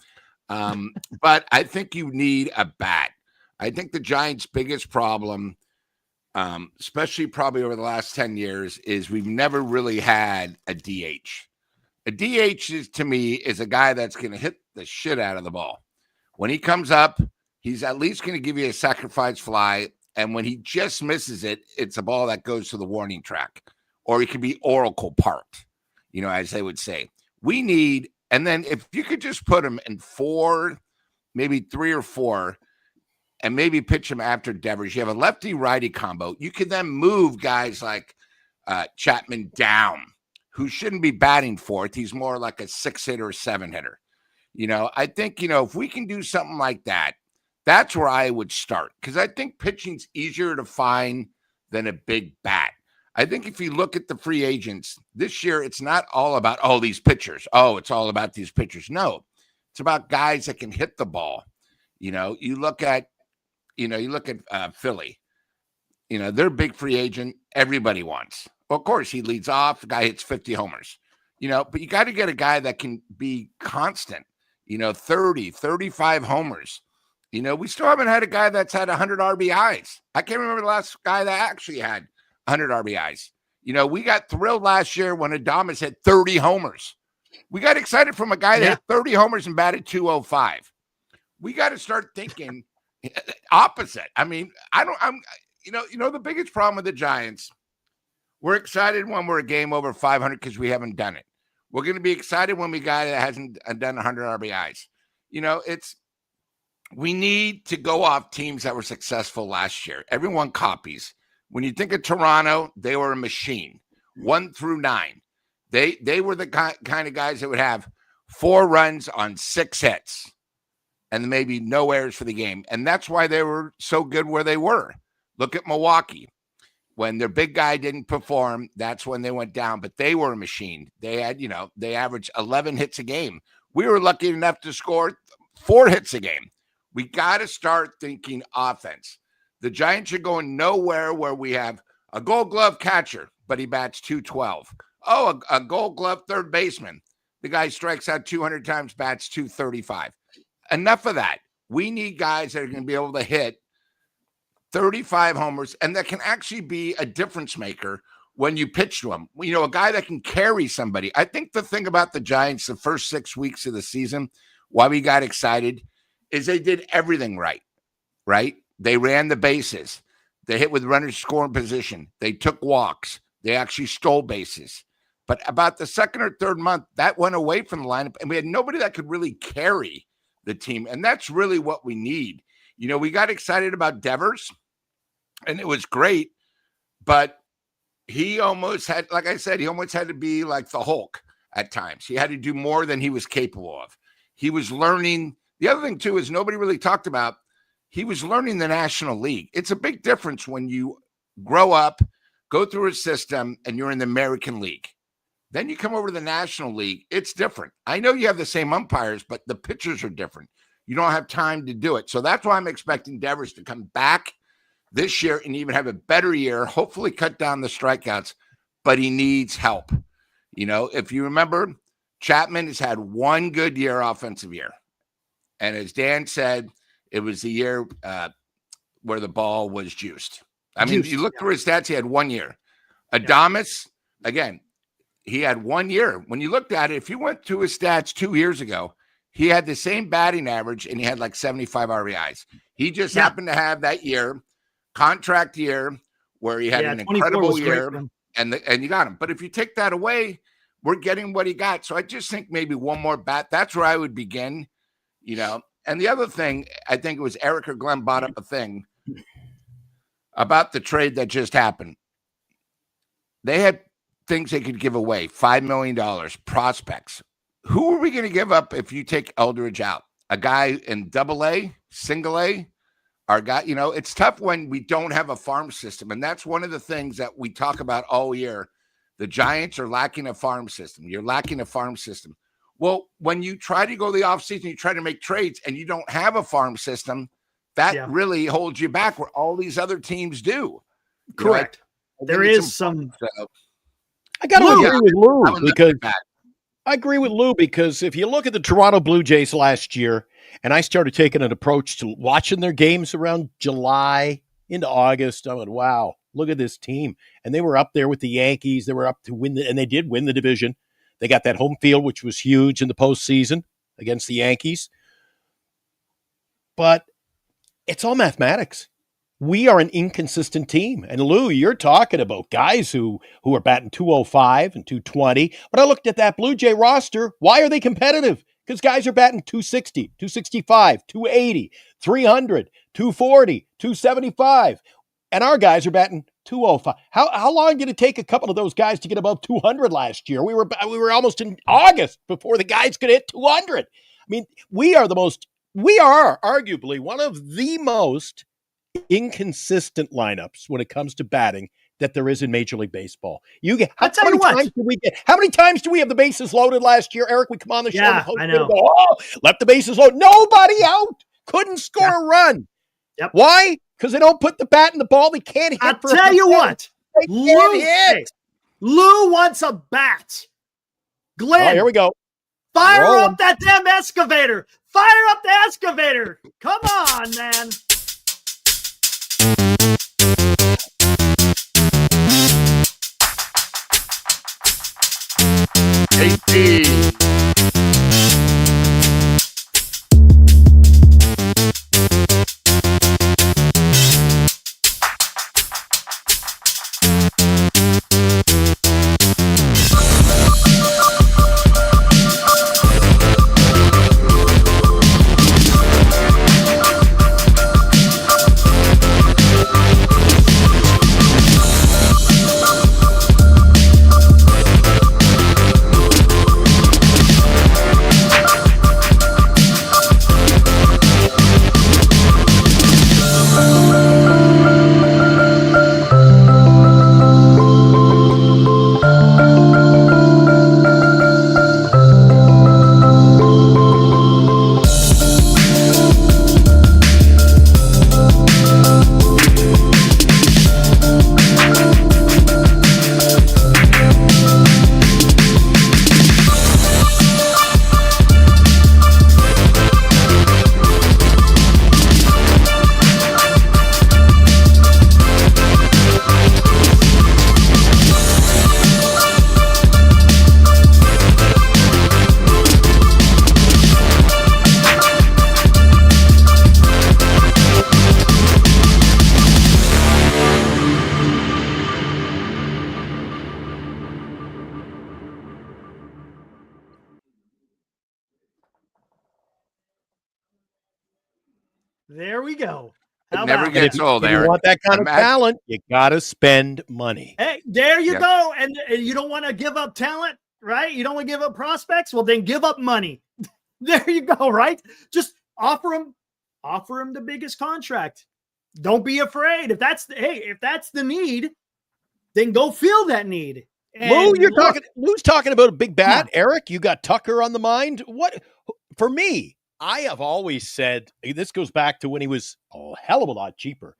[SPEAKER 5] But I think you need a bat. I think the Giants' biggest problem, especially probably over the last 10 years, is we've never really had a DH. A DH to me is a guy that's going to hit the shit out of the ball. When he comes up, he's at least going to give you a sacrifice fly. And when he just misses it, it's a ball that goes to the warning track. Or it could be Oracle parked, as they would say. And then if you could just put him in 4, maybe 3 or 4, and maybe pitch him after Devers, you have a lefty-righty combo. You could then move guys like Chapman down, who shouldn't be batting 4th. He's more like a 6-hitter or 7-hitter. I think, if we can do something like that, that's where I would start. Because I think pitching's easier to find than a big bat. I think if you look at the free agents this year, it's not all about, these pitchers. It's all about these pitchers. No, it's about guys that can hit the ball. You look at Philly, their big free agent, everybody wants. Well, of course, he leads off. The guy hits 50 homers, but you got to get a guy that can be constant, 30, 35 homers. We still haven't had a guy that's had 100 RBIs. I can't remember the last guy that actually had 100 RBIs. We got thrilled last year when Adames hit 30 homers. We got excited from a guy that hit 30 homers and batted 205. We got to start thinking opposite. I mean, the biggest problem with the Giants, we're excited when we're a game over 500 because we haven't done it. We're going to be excited when we got that hasn't done 100 RBIs. We need to go off teams that were successful last year. Everyone copies. When you think of Toronto, they were a machine. 1 through 9. They were the kind of guys that would have 4 runs on 6 hits and maybe no errors for the game. And that's why they were so good where they were. Look at Milwaukee. When their big guy didn't perform, that's when they went down. But they were a machine. They had, they averaged 11 hits a game. We were lucky enough to score 4 hits a game. We got to start thinking offense. The Giants are going nowhere where we have a Gold Glove catcher, but he bats 212. A Gold Glove third baseman. The guy strikes out 200 times, bats 235. Enough of that. We need guys that are going to be able to hit 35 homers and that can actually be a difference maker when you pitch to him. A guy that can carry somebody. I think the thing about the Giants the first 6 weeks of the season, why we got excited, is they did everything right? They ran the bases. They hit with runners scoring position. They took walks. They actually stole bases. But about the second or third month, that went away from the lineup, and we had nobody that could really carry the team, and that's really what we need. We got excited about Devers, and it was great, but he almost had, like I said, he almost had to be like the Hulk at times. He had to do more than he was capable of. He was learning. The other thing, too, is nobody really talked about, he was learning the National League. It's a big difference when you grow up, go through a system, and you're in the American League. Then you come over to the National League. It's different. I know you have the same umpires, but the pitchers are different. You don't have time to do it. So that's why I'm expecting Devers to come back this year and even have a better year, hopefully cut down the strikeouts, but he needs help. If you remember, Chapman has had one good year, offensive year. And as Dan said, it was the year where the ball was juiced. I mean, you look through his stats, he had 1 year. Adames, again, he had 1 year. When you looked at it, if you went to his stats 2 years ago, he had the same batting average and he had like 75 RBIs. He just happened to have that year, contract year, where he had an incredible year, and you got him. But if you take that away, we're getting what he got. So I just think maybe one more bat. That's where I would begin, you know. And the other thing, I think it was Eric or Glenn brought up a thing about the trade that just happened. They had things they could give away, $5 million, prospects. Who are we going to give up if you take Eldridge out? A guy in AA, single A? Our guy, you know, it's tough when we don't have a farm system. And that's one of the things that we talk about all year. The Giants are lacking a farm system. You're lacking a farm system. Well, when you try to go the offseason, you try to make trades and you don't have a farm system, that really holds you back where all these other teams do.
[SPEAKER 3] Correct. There is some.
[SPEAKER 4] I got to agree with Lou because I agree with Lou because if you look at the Toronto Blue Jays last year, and I started taking an approach to watching their games around July into August, I went, wow, look at this team. And they were up there with the Yankees. They were up to win, and they did win the division. They got that home field, which was huge in the postseason against the Yankees. But it's all mathematics. We are an inconsistent team. And Lou, you're talking about guys who are batting 205 and 220. But I looked at that Blue Jay roster. Why are they competitive? Because guys are batting 260, 265, 280, 300, 240, 275. And our guys are batting 205. How long did it take a couple of those guys to get above 200 last year? We were almost in August before the guys could hit 200. I mean, we are arguably one of the most inconsistent lineups when it comes to batting that there is in Major League Baseball. How many times do we have the bases loaded last year, Eric? We come on the show.
[SPEAKER 3] Yeah, I know.
[SPEAKER 4] Left the bases loaded. Nobody out. Couldn't score a run. Yep. Why? Because they don't put the bat in the ball. They can't hit.
[SPEAKER 3] I'll tell you what. Lou wants a bat. Glenn.
[SPEAKER 4] Oh, here we go.
[SPEAKER 3] Fire up that damn excavator. Fire up the excavator. Come on, man.
[SPEAKER 5] Hey.
[SPEAKER 3] There we go.
[SPEAKER 5] It never gets old, Eric.
[SPEAKER 4] If you want that kind of talent, you got to spend money.
[SPEAKER 3] Hey, there you go. And you don't want to give up talent, right? You don't want to give up prospects? Well, then give up money. There you go, right? Just offer him the biggest contract. Don't be afraid. If that's the need, then go fill that need. And
[SPEAKER 4] Lou's talking about a big bat. Eric, you got Tucker on the mind. What for me? I have always said, this goes back to when he was a hell of a lot cheaper.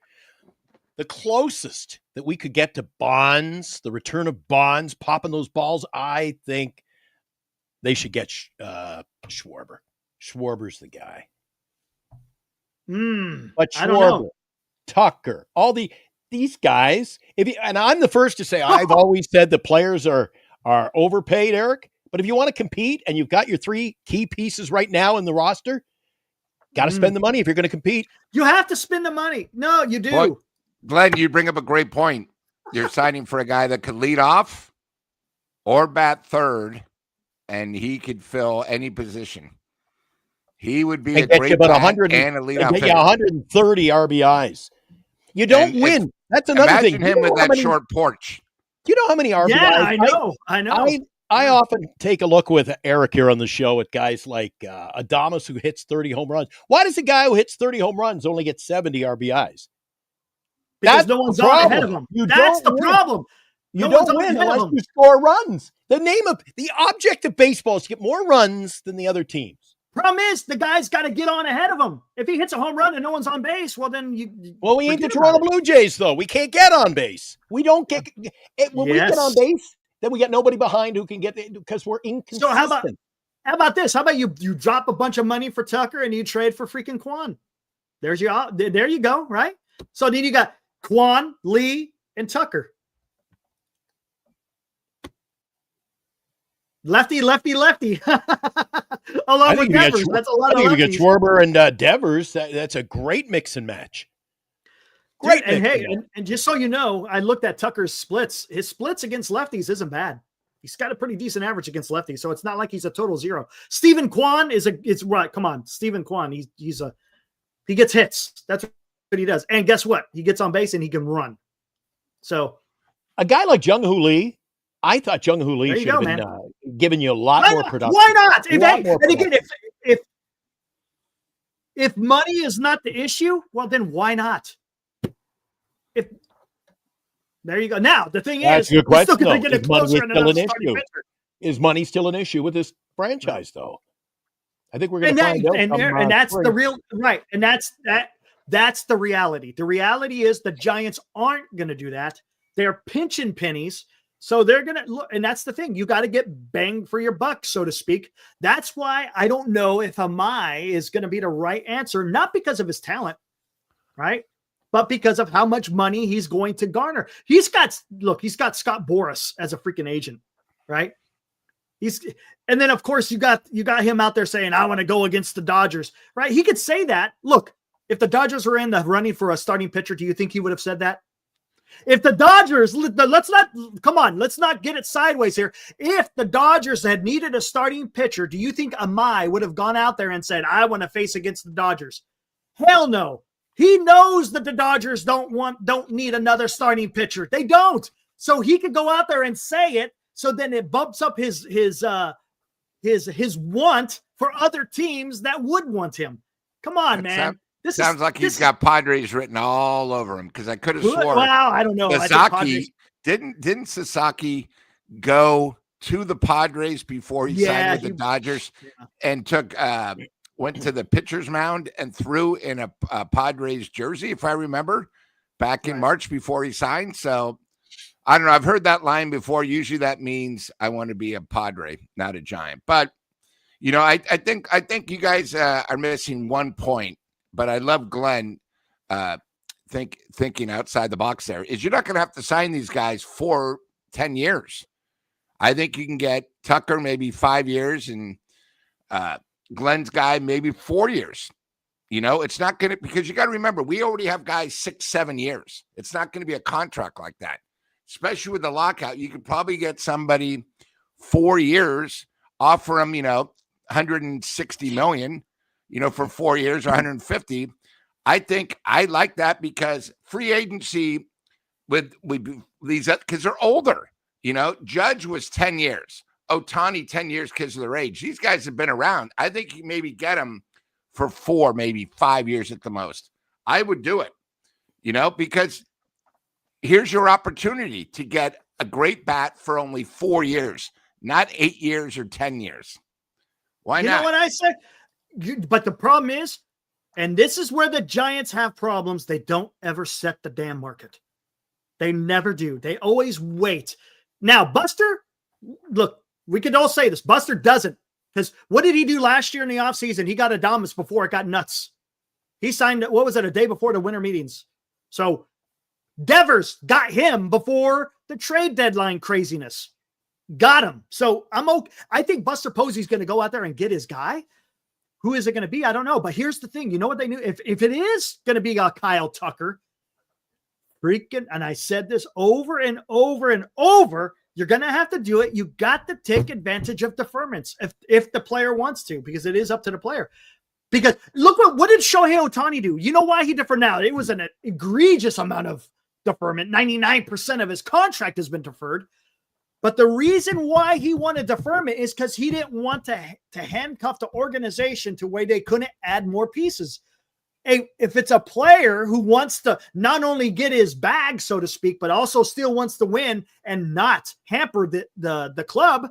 [SPEAKER 4] The closest that we could get to Bonds, the return of Bonds, popping those balls, I think they should get Schwarber. Schwarber's the guy. But
[SPEAKER 3] I don't know.
[SPEAKER 4] Schwarber, Tucker, all these guys. And I'm the first to say I've always said the players are overpaid, Eric. But if you want to compete and you've got your 3 key pieces right now in the roster, got to spend the money if you're going to compete.
[SPEAKER 3] You have to spend the money. No, you do.
[SPEAKER 5] Well, Glenn, you bring up a great point. You're signing for a guy that could lead off or bat third, and he could fill any position. He would be a great bat and a leadoff hitter.
[SPEAKER 4] 130 RBIs. You don't win. That's another thing.
[SPEAKER 5] Imagine him with that short porch.
[SPEAKER 4] Do you know how many RBIs?
[SPEAKER 3] Yeah, I know.
[SPEAKER 4] I often take a look with Eric here on the show at guys like Adames, who hits 30 home runs. Why does a guy who hits 30 home runs only get 70 RBIs?
[SPEAKER 3] Because no one's on ahead of him. That's the problem.
[SPEAKER 4] You don't win unless you score runs. The object of baseball is to get more runs than the other teams.
[SPEAKER 3] Problem is, the guy's got to get on ahead of him. If he hits a home run and no one's on base, well, then
[SPEAKER 4] we ain't the Toronto Blue Jays, though. We can't get on base. We don't get when we get on base. Then we got nobody behind who can get it because we're inconsistent.
[SPEAKER 3] So how about this? How about you drop a bunch of money for Tucker and you trade for freaking Kwan? There you go, right? So then you got Kwan, Lee, and Tucker. Lefty. Along with Devers. That's a lot of lefties.
[SPEAKER 4] We get Schwarber and Devers. That's a great mix and match. Great.
[SPEAKER 3] Dude, and just so you know, I looked at Tucker's splits. His splits against lefties isn't bad. He's got a pretty decent average against lefties, so it's not like he's a total zero. Stephen Kwan it's right. Come on, Stephen Kwan. He gets hits. That's what he does. And guess what? He gets on base and he can run. So
[SPEAKER 4] a guy like Jung-Hoo Lee, I thought Jung-Hoo Lee should have been giving you a lot more production.
[SPEAKER 3] Why not? If money is not the issue, well, then why not? There you go. Now the thing is,
[SPEAKER 4] we're still going to get closer and another starting pitcher. Is money still an issue with this franchise, though? I think we're going to find out.
[SPEAKER 3] And that's the real right. And that's the reality. The reality is the Giants aren't going to do that. They're pinching pennies. So they're going to look, and that's the thing. You got to get bang for your buck, so to speak. That's why I don't know if Amai is going to be the right answer, not because of his talent, right? But because of how much money he's going to garner. He's got Scott Boras as a freaking agent, right? And then of course you got him out there saying, I want to go against the Dodgers, right? He could say that. Look, if the Dodgers were in the running for a starting pitcher, do you think he would have said that? If the Dodgers, let's not get it sideways here. If the Dodgers had needed a starting pitcher, do you think Amai would have gone out there and said, I want to face against the Dodgers? Hell no. He knows that the Dodgers don't need another starting pitcher. They don't. So he could go out there and say it. So then it bumps up his want for other teams that would want him. Come on, man.
[SPEAKER 5] Sounds like he's got Padres written all over him, because I could have sworn.
[SPEAKER 3] Well, I don't know.
[SPEAKER 5] Sasaki didn't Sasaki go to the Padres before he signed with the Dodgers and went to the pitcher's mound and threw in a Padres jersey, if I remember, back in March before he signed. So I don't know. I've heard that line before. Usually that means I want to be a Padre, not a Giant. But I think you guys are missing one point. But I love Glenn thinking outside the box there. Is you're not going to have to sign these guys for 10 years. I think you can get Tucker maybe 5 years and Glenn's guy maybe 4 years. It's not going to, because you got to remember, we already have guys 6-7 years. It's not going to be a contract like that, especially with the lockout. You could probably get somebody 4 years, offer them, $160 million. For 4 years or 150. I think I like that because free agency with these, because they're older. Judge was 10 years. Ohtani 10 years because of their age. These guys have been around. I think you maybe get them for 4, maybe 5 years at the most. I would do it, because here's your opportunity to get a great bat for only 4 years, not 8 years or 10 years. Why not?
[SPEAKER 3] You know what I say? But the problem is, and this is where the Giants have problems, they don't ever set the damn market. They never do. They always wait. Now, Buster, look, we could all say this. Buster doesn't, because what did he do last year in the offseason? He got Adames before it got nuts. He signed, what was it, a day before the winter meetings. So Devers got him before the trade deadline craziness. Got him. So I'm okay. I think Buster Posey's going to go out there and get his guy. Who is it going to be? I don't know. But here's the thing. You know what they knew? If it is going to be a Kyle Tucker, freaking, and I said this over and over and over, you're going to have to do it. You got to take advantage of deferments if the player wants to, because it is up to the player. Because look, what did Shohei Ohtani do? You know why he deferred now? It was an egregious amount of deferment. 99% of his contract has been deferred. But the reason why he wanted deferment is because he didn't want to handcuff the organization to where they couldn't add more pieces. If it's a player who wants to not only get his bag, so to speak, but also still wants to win and not hamper the club,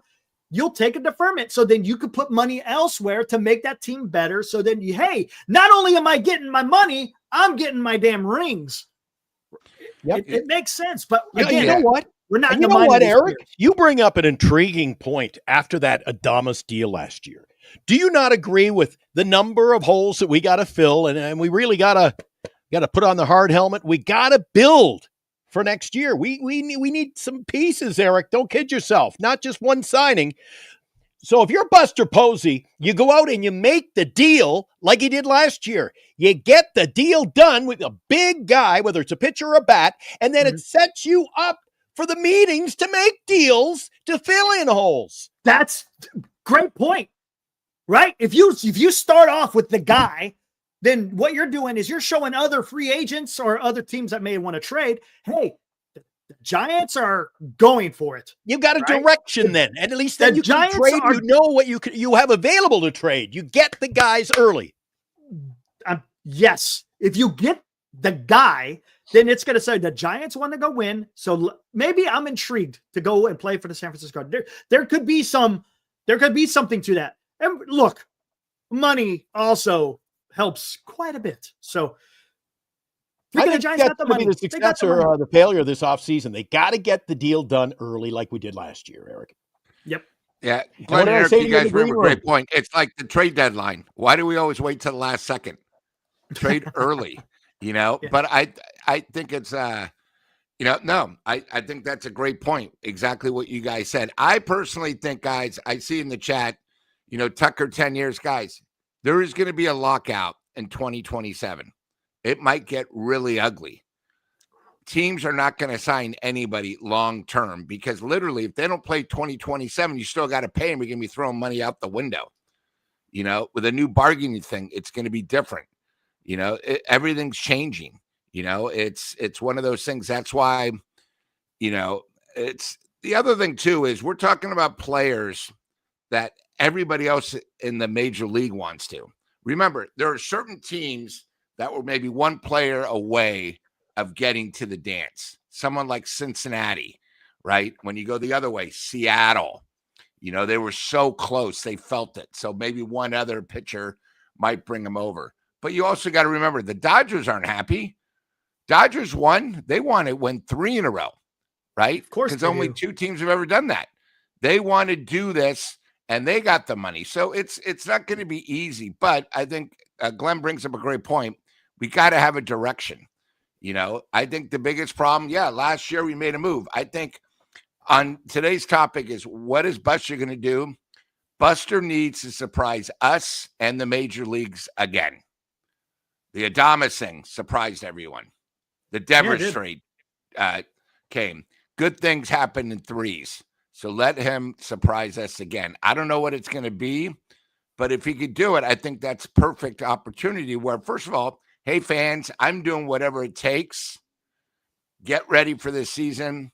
[SPEAKER 3] you'll take a deferment. So then you could put money elsewhere to make that team better. So then hey, not only am I getting my money, I'm getting my damn rings. Yep. It makes sense. But again,
[SPEAKER 4] you know what?
[SPEAKER 3] We're not.
[SPEAKER 4] You know what, Eric? You bring up an intriguing point after that Adames deal last year. Do you not agree with the number of holes that we got to fill, and we really got to put on the hard helmet? We got to build for next year. We need some pieces, Eric. Don't kid yourself. Not just one signing. So if you're Buster Posey, you go out and you make the deal like he did last year. You get the deal done with a big guy, whether it's a pitcher or a bat, and then it sets you up for the meetings to make deals to fill in holes.
[SPEAKER 3] That's great point, right? If you start off with the guy, then what you're doing is you're showing other free agents or other teams that may want to trade, hey, the Giants are going for it.
[SPEAKER 4] You've got a direction then, and at least then you can trade. You know what you have available to trade. You get the guys early.
[SPEAKER 3] Yes, if you get the guy, then it's going to say the Giants want to go win. So maybe I'm intrigued to go and play for the San Francisco. There could be something to that. And look, money also helps quite a bit. So
[SPEAKER 4] I think the Giants got the money. The success or the failure this offseason. They got to get the deal done early like we did last year, Eric.
[SPEAKER 3] Yep.
[SPEAKER 5] Yeah. But Eric, you guys remember a great point. It's like the trade deadline. Why do we always wait till the last second? Trade early. Yeah. But I think it's, I think that's a great point. Exactly what you guys said. I personally think, guys, I see in the chat, Tucker 10 years, guys, there is going to be a lockout in 2027. It might get really ugly. Teams are not going to sign anybody long-term because literally if they don't play 2027, you still got to pay them. You're going to be throwing money out the window. With a new bargaining thing, it's going to be different. Everything's changing. It's one of those things. That's why, it's the other thing too, is we're talking about players that everybody else in the major league wants to. Remember, there are certain teams that were maybe one player away of getting to the dance. Someone like Cincinnati, right? When you go the other way, Seattle, they were so close. They felt it. So maybe one other pitcher might bring them over. But you also got to remember the Dodgers aren't happy. Dodgers won. They want to win 3 in a row, right?
[SPEAKER 3] Of course,
[SPEAKER 5] because only 2 teams have ever done that. They want to do this, and they got the money. So it's not going to be easy. But I think Glenn brings up a great point. We got to have a direction. I think the biggest problem, last year we made a move. I think on today's topic is what is Buster going to do? Buster needs to surprise us and the major leagues again. The Adames thing surprised everyone. The Devers trade came. Good things happen in threes. So let him surprise us again. I don't know what it's going to be, but if he could do it, I think that's perfect opportunity where, first of all, hey, fans, I'm doing whatever it takes. Get ready for this season,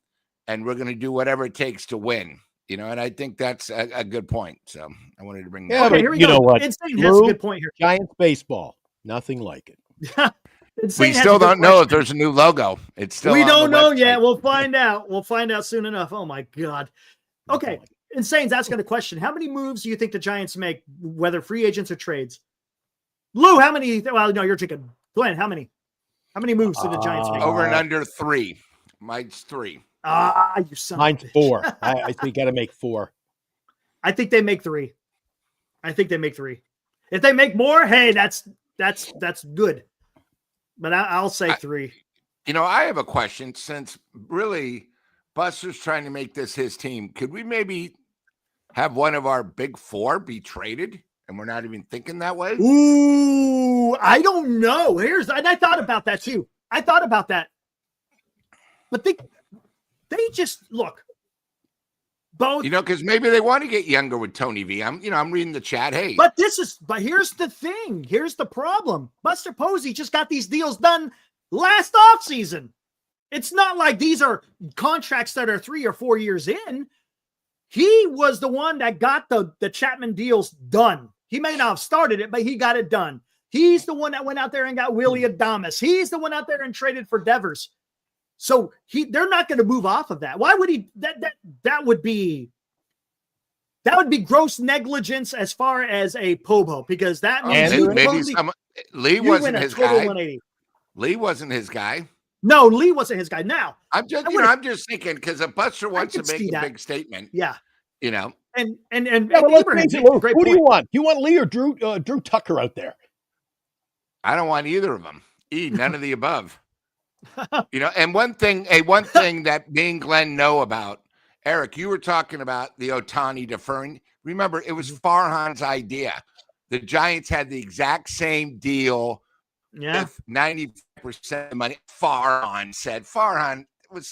[SPEAKER 5] and we're going to do whatever it takes to win. And I think that's a good point. So I wanted to bring that up.
[SPEAKER 3] Okay, here we go.
[SPEAKER 4] Know what?
[SPEAKER 3] Insane has a good point here.
[SPEAKER 4] Giants baseball. Nothing like it.
[SPEAKER 5] We still don't know if there's a new logo. It's still
[SPEAKER 3] we don't know yet. We'll find out. We'll find out soon enough. Oh my God. Okay. Insane's asking a question. How many moves do you think the Giants make, whether free agents or trades? Lou, how many? Well, no, you're taking Glenn. How many? How many moves did the Giants make?
[SPEAKER 5] Over and under 3. Mine's 3.
[SPEAKER 3] You son
[SPEAKER 4] Mine's
[SPEAKER 3] of a bitch.
[SPEAKER 4] 4. I think got to make 4.
[SPEAKER 3] I think they make 3. If they make more, hey, that's good. But I'll say 3.
[SPEAKER 5] I have a question. Since really Buster's trying to make this his team, could we maybe have one of our big 4 be traded? And we're not even thinking that way?
[SPEAKER 3] Ooh, I don't know. And I thought about that too. But they just look. Both,
[SPEAKER 5] because maybe they want to get younger with Tony V. I'm reading the chat. Hey,
[SPEAKER 3] but here's the thing. Here's the problem. Buster Posey just got these deals done last offseason. It's not like these are contracts that are 3 or 4 years in. He was the one that got the Chapman deals done. He may not have started it, but he got it done. He's the one that went out there and got Willy Adames. He's the one out there and traded for Devers. So they're not going to move off of that. Why would he? That would be gross negligence as far as a Pobo, because that means
[SPEAKER 5] Lee wasn't his guy. Lee wasn't his guy.
[SPEAKER 3] No, Lee wasn't his guy. Now
[SPEAKER 5] I'm just thinking, because if Buster wants to make a big statement,
[SPEAKER 3] yeah, and
[SPEAKER 4] Abraham, who do you want? Do you want Lee or Drew Tucker out there?
[SPEAKER 5] I don't want either of them. None of the above. And one thing that me and Glenn know about, Eric, you were talking about the Ohtani deferring. Remember, it was Farhan's idea. The Giants had the exact same deal with 90% of the money. Farhan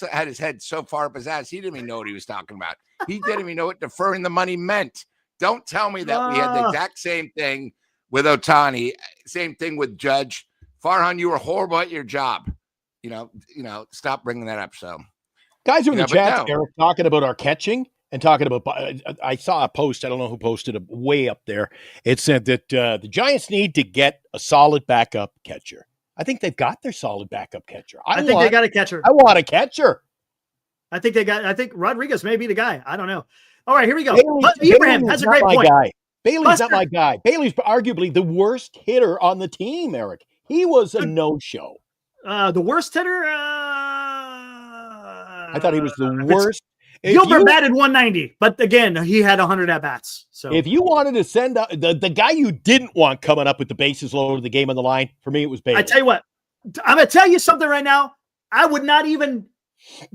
[SPEAKER 5] had his head so far up his ass, he didn't even know what he was talking about. He didn't even know what deferring the money meant. Don't tell me that we had the exact same thing with Ohtani, same thing with Judge. Farhan, you were horrible at your job. Stop bringing that up. So,
[SPEAKER 4] guys are in the chat, Eric, talking about our catching and talking about. I saw a post. I don't know who posted it way up there. It said that the Giants need to get a solid backup catcher. I think they've got their solid backup catcher.
[SPEAKER 3] I think they got a catcher.
[SPEAKER 4] I want a catcher.
[SPEAKER 3] I think Rodriguez may be the guy. I don't know. All right, here we go. Abraham has a great point.
[SPEAKER 4] Bailey's not my guy. Bailey's arguably the worst hitter on the team, Eric. He was a no-show.
[SPEAKER 3] The worst hitter?
[SPEAKER 4] I thought he was the worst.
[SPEAKER 3] Gilbert batted 190, but again, he had 100 at-bats. So
[SPEAKER 4] if you wanted to send the guy you didn't want coming up with the bases loaded, the game on the line, for me, it was Bailey.
[SPEAKER 3] I tell you what, I'm going to tell you something right now. I would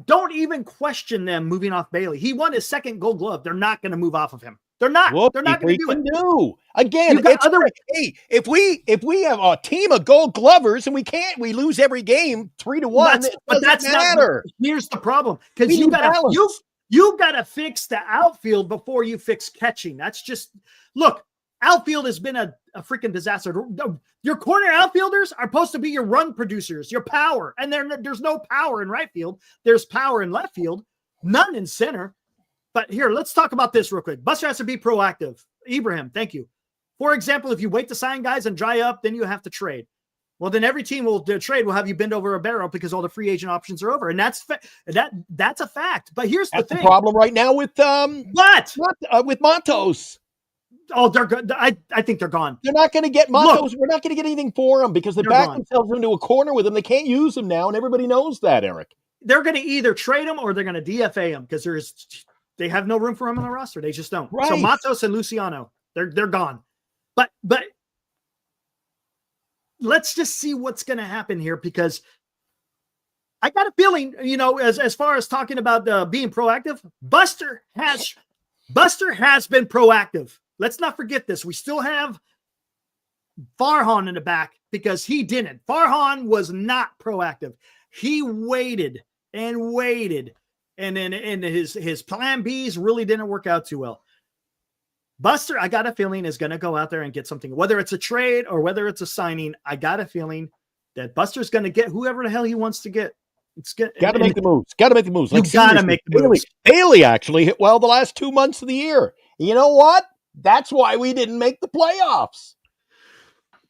[SPEAKER 3] don't even question them moving off Bailey. He won his second Gold Glove. They're not going to move off of him. They're not. They're not going to do it.
[SPEAKER 4] Again, if we have a team of Gold Glovers and we lose every game 3-1. But that's matter.
[SPEAKER 3] Here's the problem, because you've got to fix the outfield before you fix catching. That's just look. Outfield has been a freaking disaster. Your corner outfielders are supposed to be your run producers, your power, and there's no power in right field. There's power in left field, none in center. But here, let's talk about this real quick. Buster has to be proactive. Ibrahim, thank you. For example, if you wait to sign guys and dry up, then you have to trade. Well, then every team will have you bend over a barrel because all the free agent options are over, and that's a fact. But here's the thing:
[SPEAKER 4] problem right now with with Matos.
[SPEAKER 3] Oh, they're good. I think they're gone.
[SPEAKER 4] They're not going to get Matos. We're not going to get anything for them because they back themselves into a corner with them. They can't use them now, and everybody knows that, Eric.
[SPEAKER 3] They're going to either trade them or they're going to DFA them because they have no room for them on the roster. They just don't. Right. So Matos and Luciano, they're gone. But let's just see what's going to happen here, because I got a feeling, as far as talking about being proactive, Buster has been proactive. Let's not forget this. We still have Farhan in the back because he didn't. Farhan was not proactive. He waited and waited. And then his plan Bs really didn't work out too well. Buster, I got a feeling, is going to go out there and get something, whether it's a trade or whether it's a signing. I got a feeling that Buster's going to get whoever the hell he wants to get.
[SPEAKER 4] Got to make the moves. Got to make the moves.
[SPEAKER 3] You got to make the moves.
[SPEAKER 4] Bailey actually hit well the last 2 months of the year. You know what? That's why we didn't make the playoffs.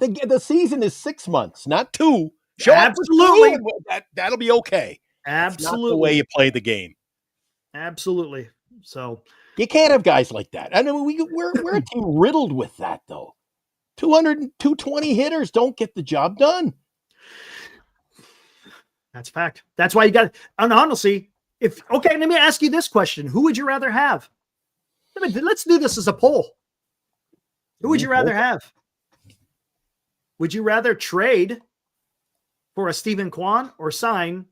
[SPEAKER 4] The season is 6 months, not 2.
[SPEAKER 3] Absolutely.
[SPEAKER 4] That'll be okay.
[SPEAKER 3] Absolutely.
[SPEAKER 4] That's not the way you play the game.
[SPEAKER 3] Absolutely. So
[SPEAKER 4] you can't have guys like that. I mean, we're a team riddled with that, though. 220 hitters don't get the job done.
[SPEAKER 3] That's a fact. That's why you got. And honestly, let me ask you this question: who would you rather have? Let's do this as a poll. Who would you rather have? Would you rather trade for a Stephen Kwan or sign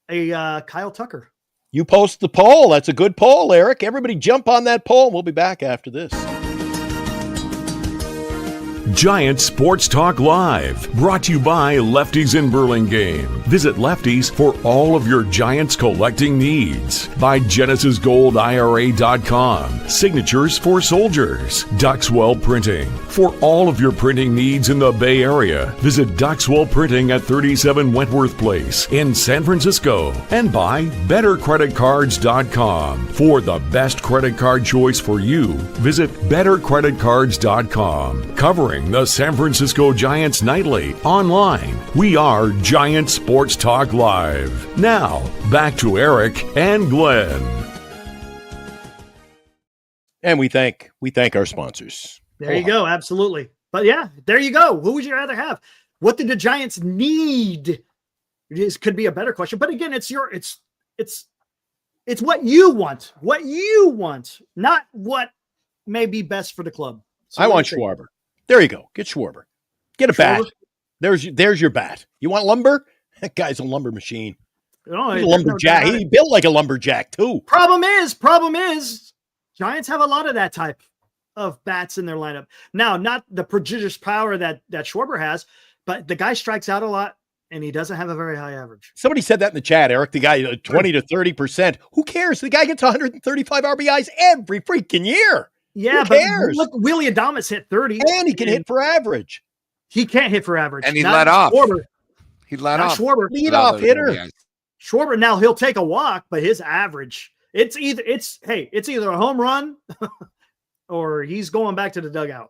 [SPEAKER 3] a Kyle Tucker?
[SPEAKER 4] You post the poll. That's a good poll, Eric. Everybody jump on that poll. We'll be back after this.
[SPEAKER 1] Giant Sports Talk Live, brought to you by Lefties in Burlingame. Visit Lefties for all of your Giants collecting needs. By GenesisGoldIRA.com, Signatures for Soldiers. Duxwell Printing, for all of your printing needs in the Bay Area. Visit Duxwell Printing at 37 Wentworth Place in San Francisco. And by BetterCreditCards.com. For the best credit card choice for you, visit BetterCreditCards.com. Covering the San Francisco Giants nightly online. We are Giant Sports Talk Live. Now, back to Eric and Glenn.
[SPEAKER 4] And we thank our sponsors.
[SPEAKER 3] There you go. Absolutely. But yeah, there you go. Who would you rather have? What did the Giants need? This could be a better question. But again, it's what you want. What you want, not what may be best for the club. So
[SPEAKER 4] I want Schwarber. There you go. Get Schwarber. Get a bat. There's your bat. You want lumber? That guy's a lumber machine.
[SPEAKER 3] No,
[SPEAKER 4] he's a lumberjack. He built like a lumberjack too.
[SPEAKER 3] Problem is, Giants have a lot of that type of bats in their lineup. Now, not the prodigious power that Schwarber has, but the guy strikes out a lot, and he doesn't have a very high average.
[SPEAKER 4] Somebody said that in the chat, Eric. The guy 20 to 30%. Who cares? The guy gets 135 RBIs every freaking year.
[SPEAKER 3] Yeah, but look, Willy Adames hit 30.
[SPEAKER 4] And he can hit for average.
[SPEAKER 3] He can't hit for average.
[SPEAKER 5] And he let off.
[SPEAKER 3] Schwarber.
[SPEAKER 5] He let off.
[SPEAKER 3] Schwarber.
[SPEAKER 4] Lead off hitter.
[SPEAKER 3] Schwarber, now he'll take a walk, but his average, it's either a home run or he's going back to the dugout.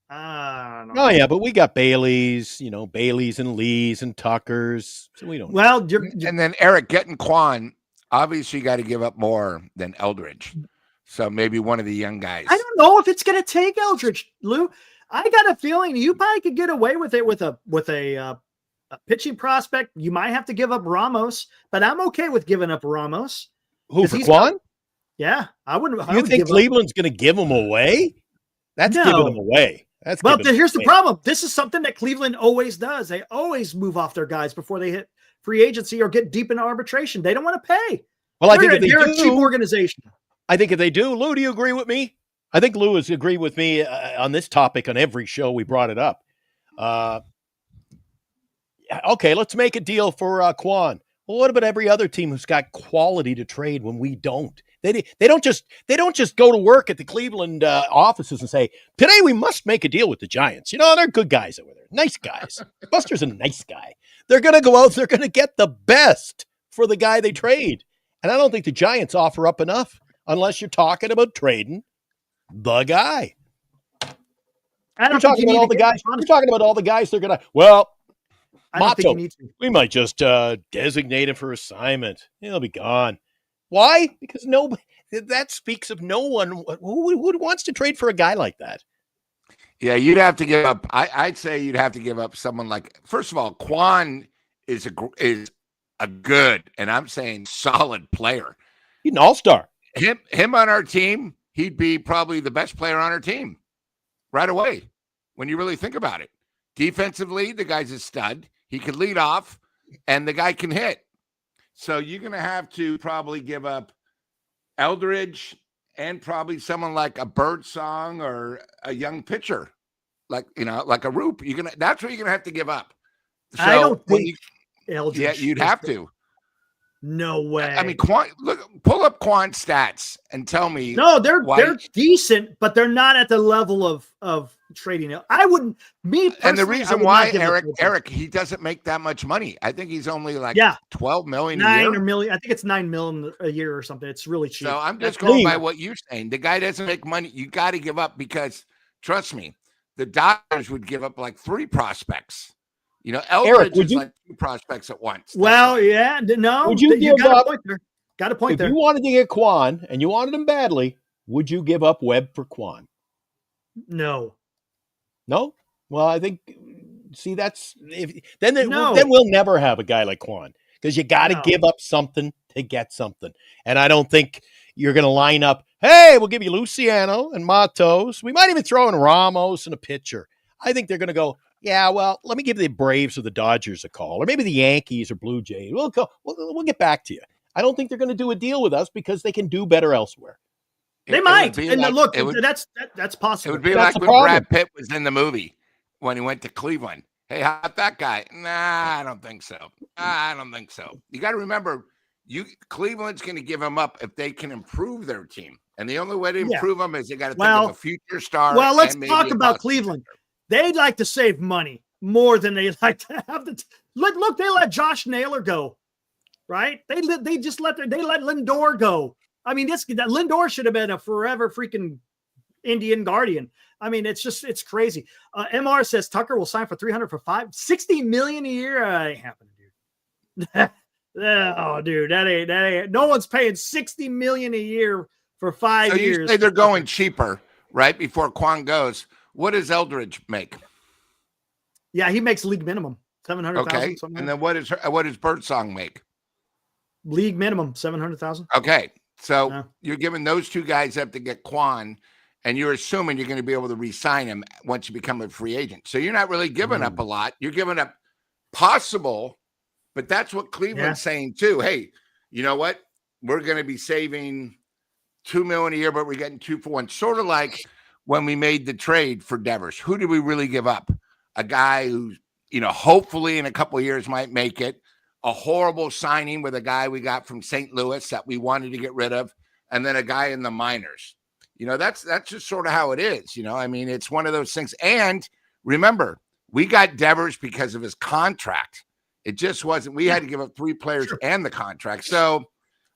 [SPEAKER 3] I don't know.
[SPEAKER 4] Oh, yeah, but we got Baileys, Baileys and Lees and Tuckers. So we don't know.
[SPEAKER 3] Well,
[SPEAKER 5] and then Eric, getting Quan, obviously you got to give up more than Eldridge. So maybe one of the young guys.
[SPEAKER 3] I don't know if it's going to take Eldridge, Lou. I got a feeling you probably could get away with it with a pitching prospect. You might have to give up Ramos, but I'm okay with giving up Ramos.
[SPEAKER 4] Who, for Quan?
[SPEAKER 3] Yeah, I wouldn't.
[SPEAKER 4] You think Cleveland's going to give him away? That's giving him away.
[SPEAKER 3] Here's the problem. This is something that Cleveland always does. They always move off their guys before they hit free agency or get deep into arbitration. They don't want to pay.
[SPEAKER 4] Well, I think if
[SPEAKER 3] they're a cheap organization.
[SPEAKER 4] I think if they do, Lou, do you agree with me? I think Lou has agreed with me on this topic on every show we brought it up. Okay, let's make a deal for Quan. Well, what about every other team who's got quality to trade when we don't? They don't just go to work at the Cleveland offices and say, today we must make a deal with the Giants. They're good guys over there. Nice guys. Buster's a nice guy. They're going to go out. They're going to get the best for the guy they trade. And I don't think the Giants offer up enough unless you're talking about trading the guy. You're talking about all the guys. You're talking about all the guys they're going to, Mato, we might just designate him for assignment. He'll be gone. Why? Because that speaks of no one who wants to trade for a guy like that.
[SPEAKER 5] Yeah, you'd have to give up. I'd say you'd have to give up someone like, first of all, Quan is a good, and I'm saying solid player.
[SPEAKER 4] He's an all-star.
[SPEAKER 5] Him on our team, he'd be probably the best player on our team right away when you really think about it. Defensively, the guy's a stud. He can lead off, and the guy can hit. So you're going to have to probably give up Eldridge and probably someone like a Birdsong or a young pitcher, like a Roop. That's what you're going to have to give up. So
[SPEAKER 3] I don't think Eldridge.
[SPEAKER 5] Yeah, you'd have to.
[SPEAKER 3] No way.
[SPEAKER 5] I mean, pull up Quant stats and tell me.
[SPEAKER 3] No, they're decent, but they're not at the level of trading. I wouldn't.
[SPEAKER 5] And the reason why, Eric, he doesn't make that much money. I think he's only like $12 million a year.
[SPEAKER 3] $9 million. I think it's $9 million a year or something. It's really cheap.
[SPEAKER 5] So I'm just going by what you're saying. The guy doesn't make money. You got to give up because, trust me, the Dodgers would give up like 3 prospects. Eldridge is like 2 prospects at once.
[SPEAKER 3] Well, yeah, no.
[SPEAKER 4] Would you give up?
[SPEAKER 3] Got a point there.
[SPEAKER 4] If you wanted to get Quan and you wanted him badly, would you give up Webb for Quan?
[SPEAKER 3] No.
[SPEAKER 4] No? Well, I think. Then we'll never have a guy like Quan because you got to give up something to get something. And I don't think you're going to line up, hey, we'll give you Luciano and Matos. We might even throw in Ramos and a pitcher. I think they're going to go, yeah, well, let me give the Braves or the Dodgers a call, or maybe the Yankees or Blue Jays. We'll get back to you. I don't think they're going to do a deal with us because they can do better elsewhere.
[SPEAKER 3] They might. And look, that's possible.
[SPEAKER 5] It would be like when Brad Pitt was in the movie when he went to Cleveland. Hey, how's that guy? Nah, I don't think so. You got to remember, Cleveland's going to give him up if they can improve their team. And the only way to improve them is they got to think of a future star.
[SPEAKER 3] Well, let's talk about Cleveland. They like to save money more than they like to have the look. They let Josh Naylor go, right? They let Lindor go. I mean, that Lindor should have been a forever freaking Indian Guardian. I mean, it's crazy. MR says Tucker will sign for $300 for $60 million a year. Ain't happening, dude. Oh, dude, that ain't. No one's paying $60 million a year for 5 years.
[SPEAKER 5] You say they're going cheaper, right? Before Quan goes, what does Eldridge make?
[SPEAKER 3] Yeah, he makes league minimum $700,000.
[SPEAKER 5] Okay, and then what does Birdsong make?
[SPEAKER 3] League minimum $700,000.
[SPEAKER 5] Okay, so you're giving those two guys up to get Quan, and you're assuming you're going to be able to re-sign him once you become a free agent. So you're not really giving up a lot. You're giving up possible, but that's what Cleveland's saying too. Hey, you know what? We're going to be saving $2 million a year, but we're getting 2 for 1. Sort of like when we made the trade for Devers. Who did we really give up? A guy who, hopefully in a couple of years might make it. A horrible signing with a guy we got from St. Louis that we wanted to get rid of, and then a guy in the minors. That's just sort of how it is. I mean, it's one of those things. And remember, we got Devers because of his contract. It just wasn't. We had to give up 3 players and the contract. So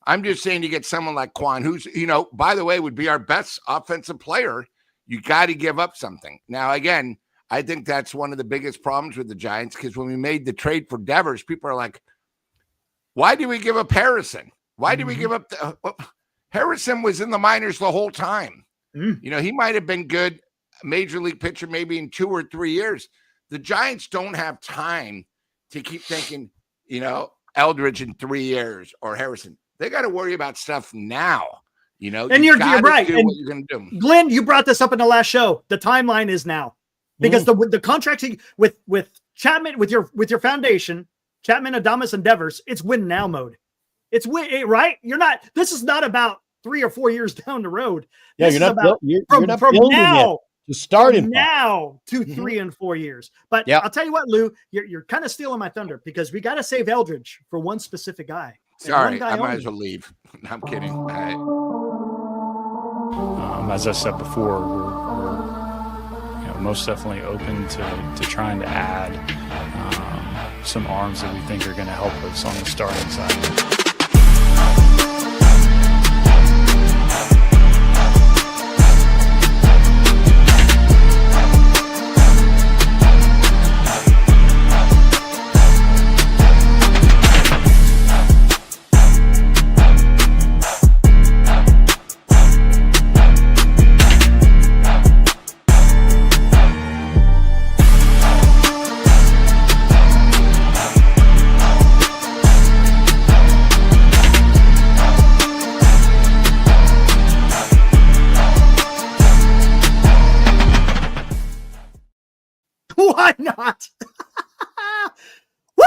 [SPEAKER 5] I'm just saying, you get someone like Quan, who's, by the way, would be our best offensive player. You got to give up something. Now, again, I think that's one of the biggest problems with the Giants, because when we made the trade for Devers, people are like, why did we give up Harrison? Why did we give up Harrison was in the minors the whole time. He might have been good major league pitcher maybe in 2 or 3 years. The Giants don't have time to keep thinking, Eldridge in 3 years or Harrison. They got to worry about stuff now.
[SPEAKER 3] And you're right.
[SPEAKER 5] And what you're going to do.
[SPEAKER 3] Glenn, you brought this up in the last show. The timeline is now, because the contracting with Chapman, with your foundation, Chapman, Adames, and Devers, it's win now mode. It's win, right? This is not about 3 or 4 years down the road.
[SPEAKER 4] Yeah,
[SPEAKER 3] you're
[SPEAKER 4] not
[SPEAKER 3] from now
[SPEAKER 4] to starting
[SPEAKER 3] now to 3 and 4 years. But I'll tell you what, Lou, you're kind of stealing my thunder, because we got to save Eldridge for one specific guy.
[SPEAKER 5] Sorry, I might as well leave. I'm kidding.
[SPEAKER 6] As I said before, we're most definitely open to trying to add some arms that we think are going to help us on the starting side.
[SPEAKER 3] Why not? Woo!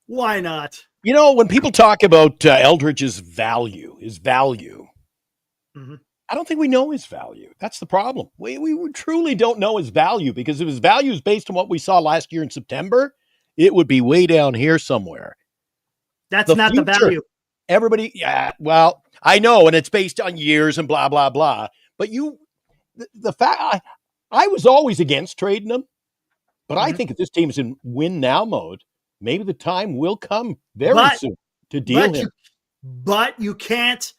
[SPEAKER 3] Why not?
[SPEAKER 4] When people talk about Eldridge's value, I don't think we know his value. That's the problem. We truly don't know his value, because if his value is based on what we saw last year in September, it would be way down here somewhere.
[SPEAKER 3] That's not the value.
[SPEAKER 4] Everybody, well, I know, and it's based on years and blah, blah, blah. But the fact, I was always against trading him, but I think if this team is in win now mode, maybe the time will come very soon to deal him.
[SPEAKER 3] But you can't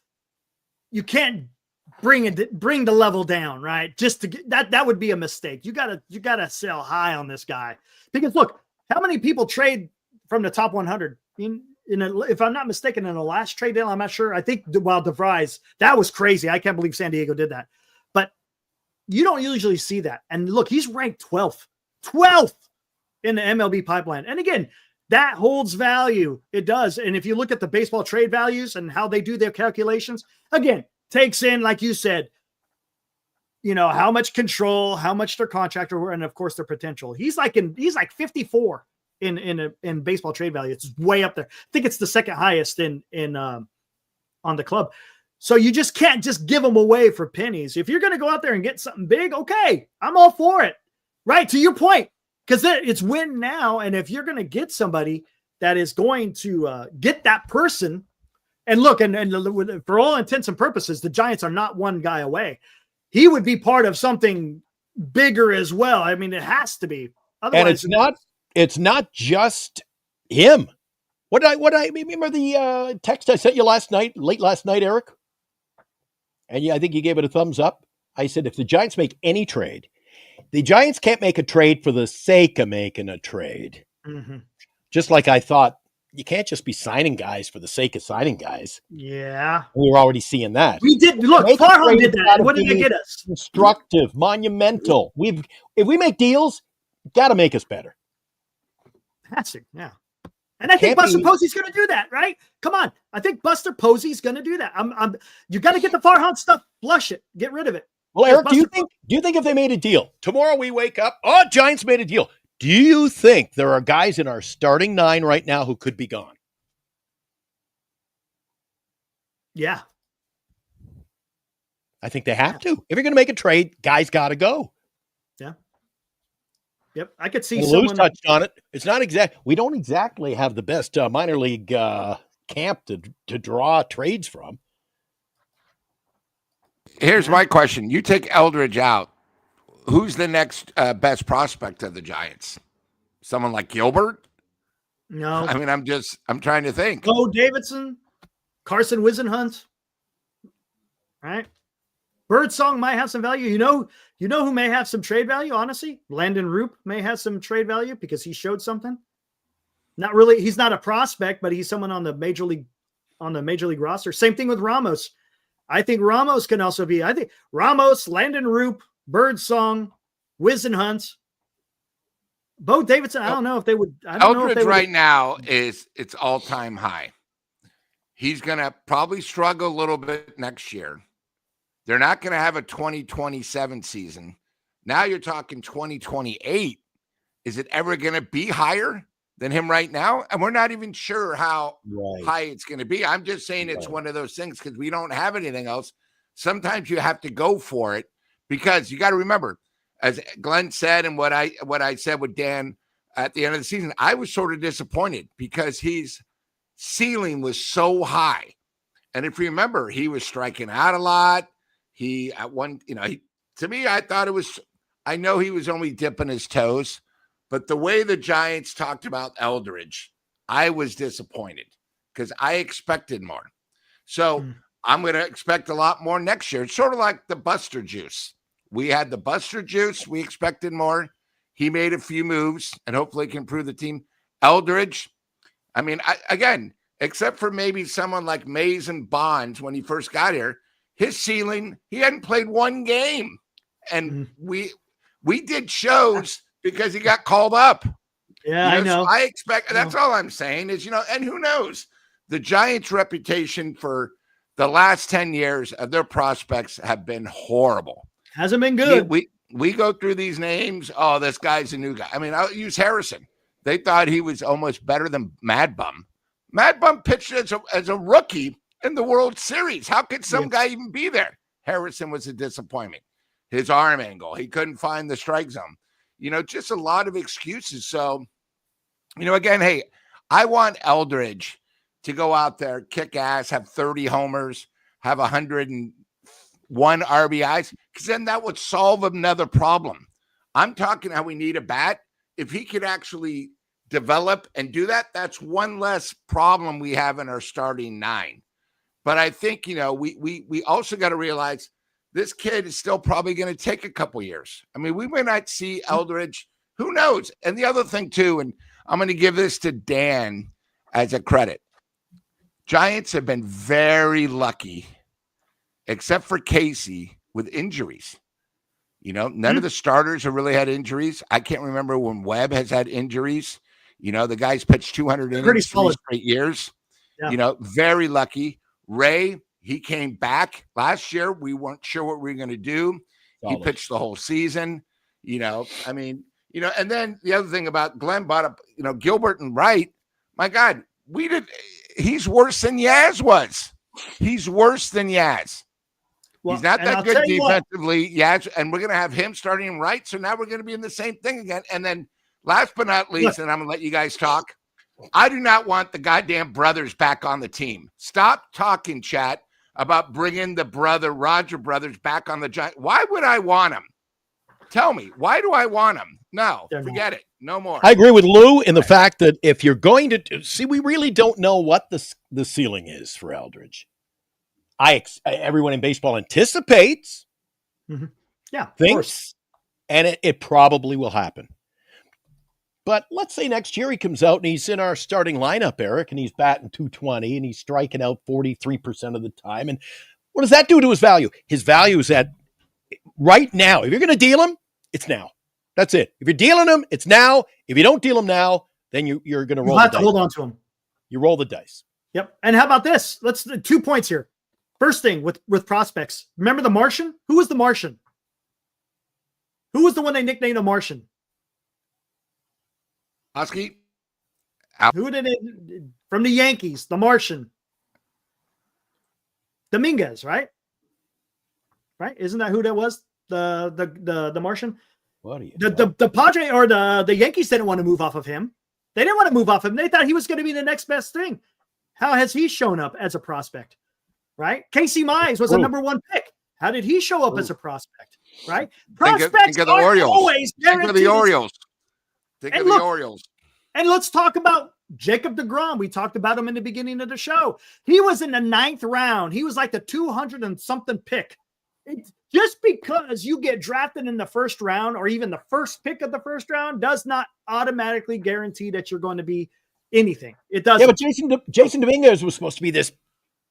[SPEAKER 3] bring the level down, right? Just to get that would be a mistake. You gotta sell high on this guy, because look, how many people trade from the top 100? If I'm not mistaken, in the last trade deal, I'm not sure. I think DeVries, that was crazy. I can't believe San Diego did that. But you don't usually see that. And look, he's ranked 12th in the MLB pipeline. And again, That holds value. It does. And if you look at the baseball trade values and how they do their calculations, again, takes in, like you said, how much control, how much their contract, and of course their potential. He's like 54 in baseball trade value. It's way up there. I think it's the second highest on the club. So you just can't just give them away for pennies. If you're going to go out there and get something big, okay, I'm all for it. Right, to your point, because it's win now. And if you're going to get somebody that is going to get that person, and look, and for all intents and purposes, the Giants are not one guy away. He would be part of something bigger as well. I mean, it has to be. Otherwise,
[SPEAKER 4] and it's not just him. What I remember the text I sent you late last night, Eric? And I think you gave it a thumbs up. I said, if the Giants make any trade, the Giants can't make a trade for the sake of making a trade.
[SPEAKER 3] Mm-hmm.
[SPEAKER 4] Just like I thought, you can't just be signing guys for the sake of signing guys.
[SPEAKER 3] Yeah.
[SPEAKER 4] We were already seeing that.
[SPEAKER 3] We did. Look, Farhan did that. What did they get us?
[SPEAKER 4] Constructive, monumental. If we make deals, got to make us better.
[SPEAKER 3] That's it. Yeah. And I think Buster Posey's going to do that, right? Come on. I think Buster Posey's going to do that. You got to get the Farhan stuff, flush it, get rid of it.
[SPEAKER 4] Well, Eric, do you think if they made a deal, tomorrow we wake up, Giants made a deal. Do you think there are guys in our starting 9 right now who could be gone?
[SPEAKER 3] Yeah.
[SPEAKER 4] I think they have to. If you're going to make a trade, guys got to go.
[SPEAKER 3] Yeah. Yep. I could see
[SPEAKER 4] Lou's touched on it. It's not we don't exactly have the best minor league camp to draw trades from.
[SPEAKER 5] Here's my question. You take Eldridge out. Who's the next best prospect of the Giants? Someone like Gilbert?
[SPEAKER 3] No.
[SPEAKER 5] I mean, I'm trying to think.
[SPEAKER 3] Bo Davidson, Carson Wisenhunt. Right? Birdsong might have some value. You know who may have some trade value, honestly? Landon Roop may have some trade value because he showed something. Not really, he's not a prospect, but he's someone on the major league roster. Same thing with Ramos. I think Ramos can also be. I think Ramos, Landon Roop, Birdsong, Wisenhunt, Bo Davidson. I don't know if they would.
[SPEAKER 5] Eldridge right now it's all-time high. He's going to probably struggle a little bit next year. They're not going to have a 2027 season. Now you're talking 2028. Is it ever going to be higher than him right now? And we're not even sure how high it's going to be. I'm just saying it's one of those things because we don't have anything else. Sometimes you have to go for it because you got to remember, as Glenn said and what I said with Dan at the end of the season, I was sort of disappointed because his ceiling was so high. And if you remember, he was striking out a lot. To me, I thought I know he was only dipping his toes, but the way the Giants talked about Eldridge, I was disappointed because I expected more. So I'm going to expect a lot more next year. It's sort of like the Buster Juice. We had the Buster Juice. We expected more. He made a few moves and hopefully can improve the team. Eldridge, I mean, again, except for maybe someone like Mays and Bonds when he first got here, his ceiling, he hadn't played one game. And we did shows because he got called up.
[SPEAKER 3] Yeah, I know.
[SPEAKER 5] So I expect, that's all I'm saying is, and who knows? The Giants' reputation for the last 10 years of their prospects have been horrible.
[SPEAKER 3] Hasn't been good.
[SPEAKER 5] We go through these names. Oh, this guy's a new guy. I mean, I'll use Harrison. They thought he was almost better than Mad Bum. Mad Bum pitched as a rookie in the World Series. How could some guy even be there? Harrison was a disappointment. His arm angle, he couldn't find the strike zone. Just a lot of excuses. So, again, hey, I want Eldridge to go out there, kick ass, have 30 homers, have 101 RBIs, because then that would solve another problem. I'm talking how we need a bat. If he could actually develop and do that, that's one less problem we have in our starting 9. But I think, we also got to realize this kid is still probably going to take a couple years. I mean, we may not see Eldridge. Who knows? And the other thing, too, and I'm going to give this to Dan as a credit. Giants have been very lucky, except for Casey, with injuries. None of the starters have really had injuries. I can't remember when Webb has had injuries. You know, the guy's pitched 200 innings 3 straight years. Yeah. You know, very lucky. Ray, he came back last year. We weren't sure what we were going to do. Solid. He pitched the whole season. You know, I mean, you know, and then the other thing about Glenn brought up, you know, Gilbert and Wright. My God, he's worse than Yaz was. He's worse than Yaz. Well, he's not that good defensively, Yaz, and we're going to have him starting right. So now we're going to be in the same thing again. And then last but not least, and I'm going to let you guys talk, I do not want the goddamn brothers back on the team. Stop talking, chat, about bringing the Roger brothers back on the Giants. Why would I want them? Tell me, why do I want them? No, forget it. No more.
[SPEAKER 4] I agree with Lou in the fact that if you're going to see, we really don't know what the ceiling is for Eldridge. Everyone in baseball anticipates, thinks, and it probably will happen. But let's say next year he comes out and he's in our starting lineup, Eric, and he's batting .220 and he's striking out 43% of the time. And what does that do to his value? His value is at right now. If you're going to deal him, it's now. That's it. If you're dealing him, it's now. If you don't deal him now, then you're going to roll the dice.
[SPEAKER 3] Hold on to him.
[SPEAKER 4] You roll the dice.
[SPEAKER 3] Yep. And how about this? Let's 2 points here. First thing with prospects. Remember the Martian? Who was the Martian? Who was the one they nicknamed the Martian?
[SPEAKER 5] Husky.
[SPEAKER 3] Who did it from the Yankees? The Martian. Dominguez, right? Right? Isn't that who that was? The Martian?
[SPEAKER 4] What are you
[SPEAKER 3] the Padre or the Yankees didn't want to move off of him. They didn't want to move off of him. They thought he was going to be the next best thing. How has he shown up as a prospect? Right? Casey Mize was a number 1 pick. How did he show up as a prospect? Right? Prospects
[SPEAKER 5] think of the Orioles.
[SPEAKER 3] Always
[SPEAKER 5] think of the Orioles. Think of the Orioles.
[SPEAKER 3] And let's talk about Jacob deGrom. We talked about him in the beginning of the show. He was in the 9th round. He was like the 200 and something pick. Just because you get drafted in the first round or even the first pick of the first round does not automatically guarantee that you're going to be anything. It doesn't.
[SPEAKER 4] Yeah, but Jason Dominguez was supposed to be this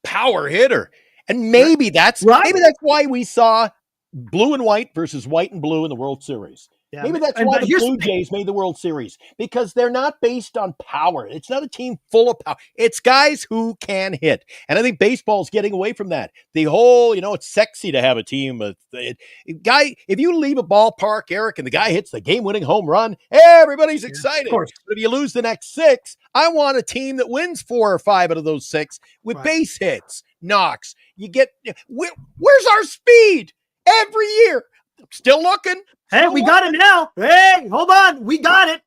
[SPEAKER 4] power hitter. And maybe that's why we saw blue and white versus white and blue in the World Series. Yeah. Maybe that's why the Blue Jays made the World Series, because they're not based on power. It's not a team full of power. It's guys who can hit. And I think baseball's getting away from that. The whole, it's sexy to have a team. If you leave a ballpark, Eric, and the guy hits the game-winning home run, everybody's excited. But if you lose the next 6, I want a team that wins 4 or 5 out of those 6 with base hits, knocks. Where's our speed every year? Still looking.
[SPEAKER 3] Hey, we got it now. Hey, hold on. We got it.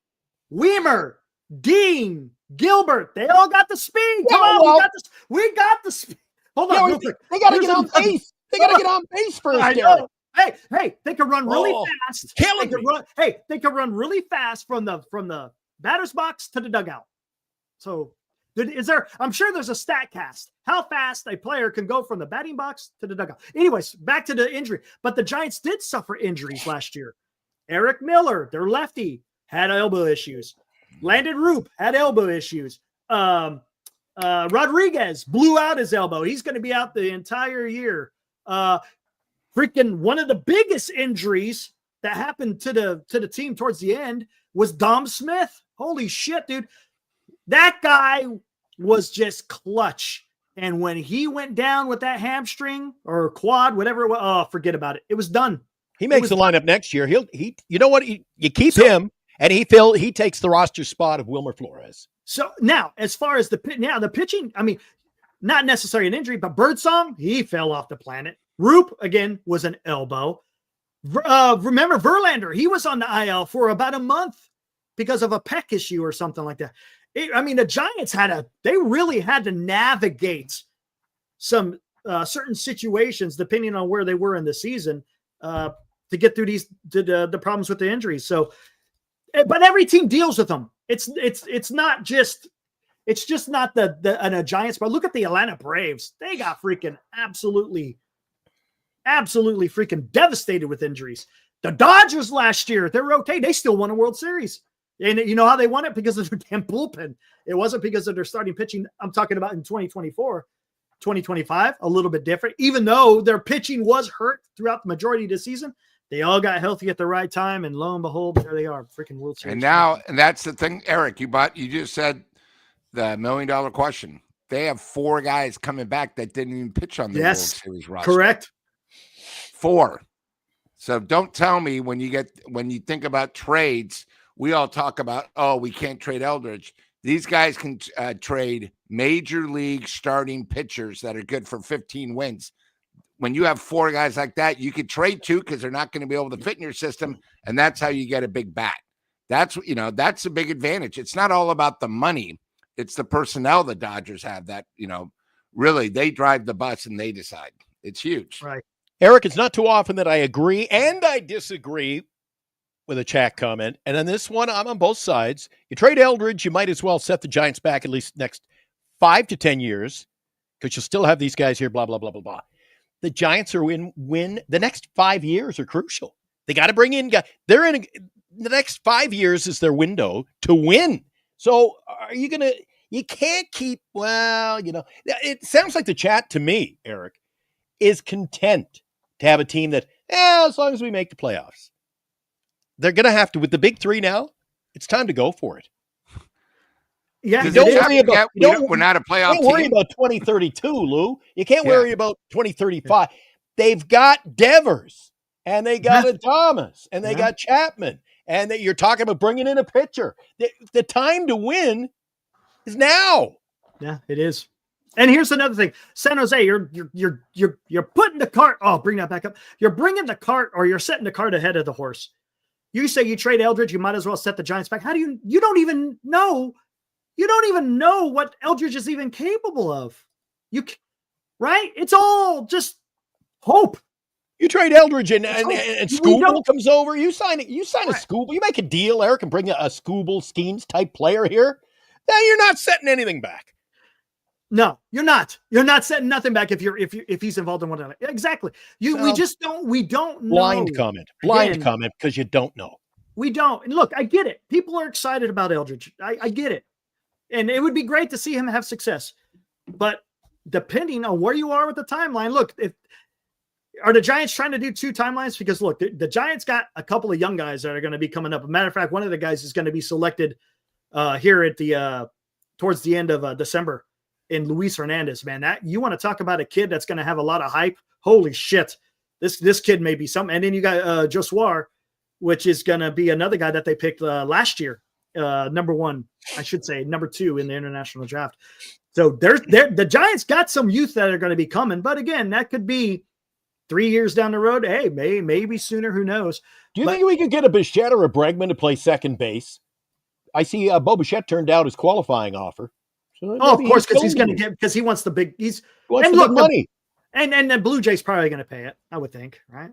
[SPEAKER 3] Weimer, Dean, Gilbert, they all got the speed. Come on, we got the speed. Hold on, real quick.
[SPEAKER 4] They got to get on base. They got to get on base first.
[SPEAKER 3] I know. Hey, they can run really fast. They can run really fast from the batter's box to the dugout. So, I'm sure there's a stat cast how fast a player can go from the batting box to the dugout. Anyways, back to the injury. But the Giants did suffer injuries last year. Eric Miller, their lefty, had elbow issues. Landon Roop had elbow issues. Rodriguez blew out his elbow. He's going to be out the entire year. Freaking one of the biggest injuries that happened to the team towards the end was Dom Smith. Holy shit, dude. That guy was just clutch. And when he went down with that hamstring or quad, whatever it was, forget about it. It was done.
[SPEAKER 4] He makes the lineup next year. He you know what? You keep him, and he takes the roster spot of Wilmer Flores.
[SPEAKER 3] So now, as far as the pitching, I mean, not necessarily an injury, but Birdsong, he fell off the planet. Roop, again, was an elbow. Remember Verlander, he was on the IL for about a month because of a pec issue or something like that. The Giants they really had to navigate some certain situations depending on where they were in the season to get through the problems with the injuries. So, but every team deals with them. It's not just not the Giants, but look at the Atlanta Braves. They got freaking absolutely freaking devastated with injuries. The Dodgers last year, they were okay. They still won a World Series. And you know how they won it? Because of their damn bullpen. It wasn't because of their starting pitching. I'm talking about in 2024, 2025, a little bit different. Even though their pitching was hurt throughout the majority of the season, They all got healthy at the right time, and lo and behold, there they are, freaking World Series.
[SPEAKER 5] And that's the thing, Eric. You just said the $1 million question. They have 4 guys coming back that didn't even pitch on the World Series roster.
[SPEAKER 3] Correct.
[SPEAKER 5] 4. So don't tell me when you think about trades, we all talk about, oh, we can't trade Eldridge. These guys can trade major league starting pitchers that are good for 15 wins. When you have 4 guys like that, you could trade 2 because they're not going to be able to fit in your system, and that's how you get a big bat. That's a big advantage. It's not all about the money. It's the personnel the Dodgers have that, really they drive the bus and they decide. It's huge.
[SPEAKER 3] Right.
[SPEAKER 4] Eric, it's not too often that I agree and I disagree with a chat comment. And on this one, I'm on both sides. You trade Eldridge, you might as well set the Giants back at least next 5 to 10 years because you'll still have these guys here, blah, blah, blah, blah, blah. The Giants are win. The next 5 years are crucial. They got to bring in guys. The next 5 years is their window to win. So are you going to, you can't keep, it sounds like the chat to me, Eric, is content to have a team that, as long as we make the playoffs. They're going to have to, with the big 3 now, it's time to go for it.
[SPEAKER 3] Yeah,
[SPEAKER 5] we're not a playoff
[SPEAKER 4] team. Don't worry
[SPEAKER 5] team.
[SPEAKER 4] about 2032, Lou. You can't worry about 2035. They've got Devers, and they got Adames, and they got Chapman, and you're talking about bringing in a pitcher. The time to win is now.
[SPEAKER 3] Yeah, it is. And here's another thing, San Jose, you're putting the cart. Oh, bring that back up. You're bringing the cart, or you're setting the cart ahead of the horse. You say you trade Eldridge, you might as well set the Giants back. How do you don't even know? You don't even know what Eldridge is even capable of. Right? It's all just hope.
[SPEAKER 4] You trade Eldridge and Scooble comes over. You sign a Scooble. You make a deal, Eric, and bring a Scooble Schemes type player here. Now you're not setting anything back.
[SPEAKER 3] No, you're not. You're not setting nothing back if he's involved in one of it. Exactly. We don't know.
[SPEAKER 4] Blind comment because you don't know.
[SPEAKER 3] We don't. And look, I get it. People are excited about Eldridge. I get it. And it would be great to see him have success. But depending on where you are with the timeline, look, are the Giants trying to do 2 timelines? Because look, the Giants got a couple of young guys that are going to be coming up. As a matter of fact, one of the guys is going to be selected here at the towards the end of December in Luis Hernandez, man. That you want to talk about a kid that's going to have a lot of hype. Holy shit. This kid may be something. And then you got Josuar, which is going to be another guy that they picked last year. Number 1, I should say, number 2 in the international draft. So the Giants got some youth that are going to be coming, but again, that could be 3 years down the road. Hey, maybe sooner. Who knows?
[SPEAKER 4] Do you think we could get a Bichette or a Bregman to play second base? I see Bo Bichette turned out his qualifying offer. So
[SPEAKER 3] of course, because he wants the big. He wants the big money, and the Blue Jays probably going to pay it. I would think, right?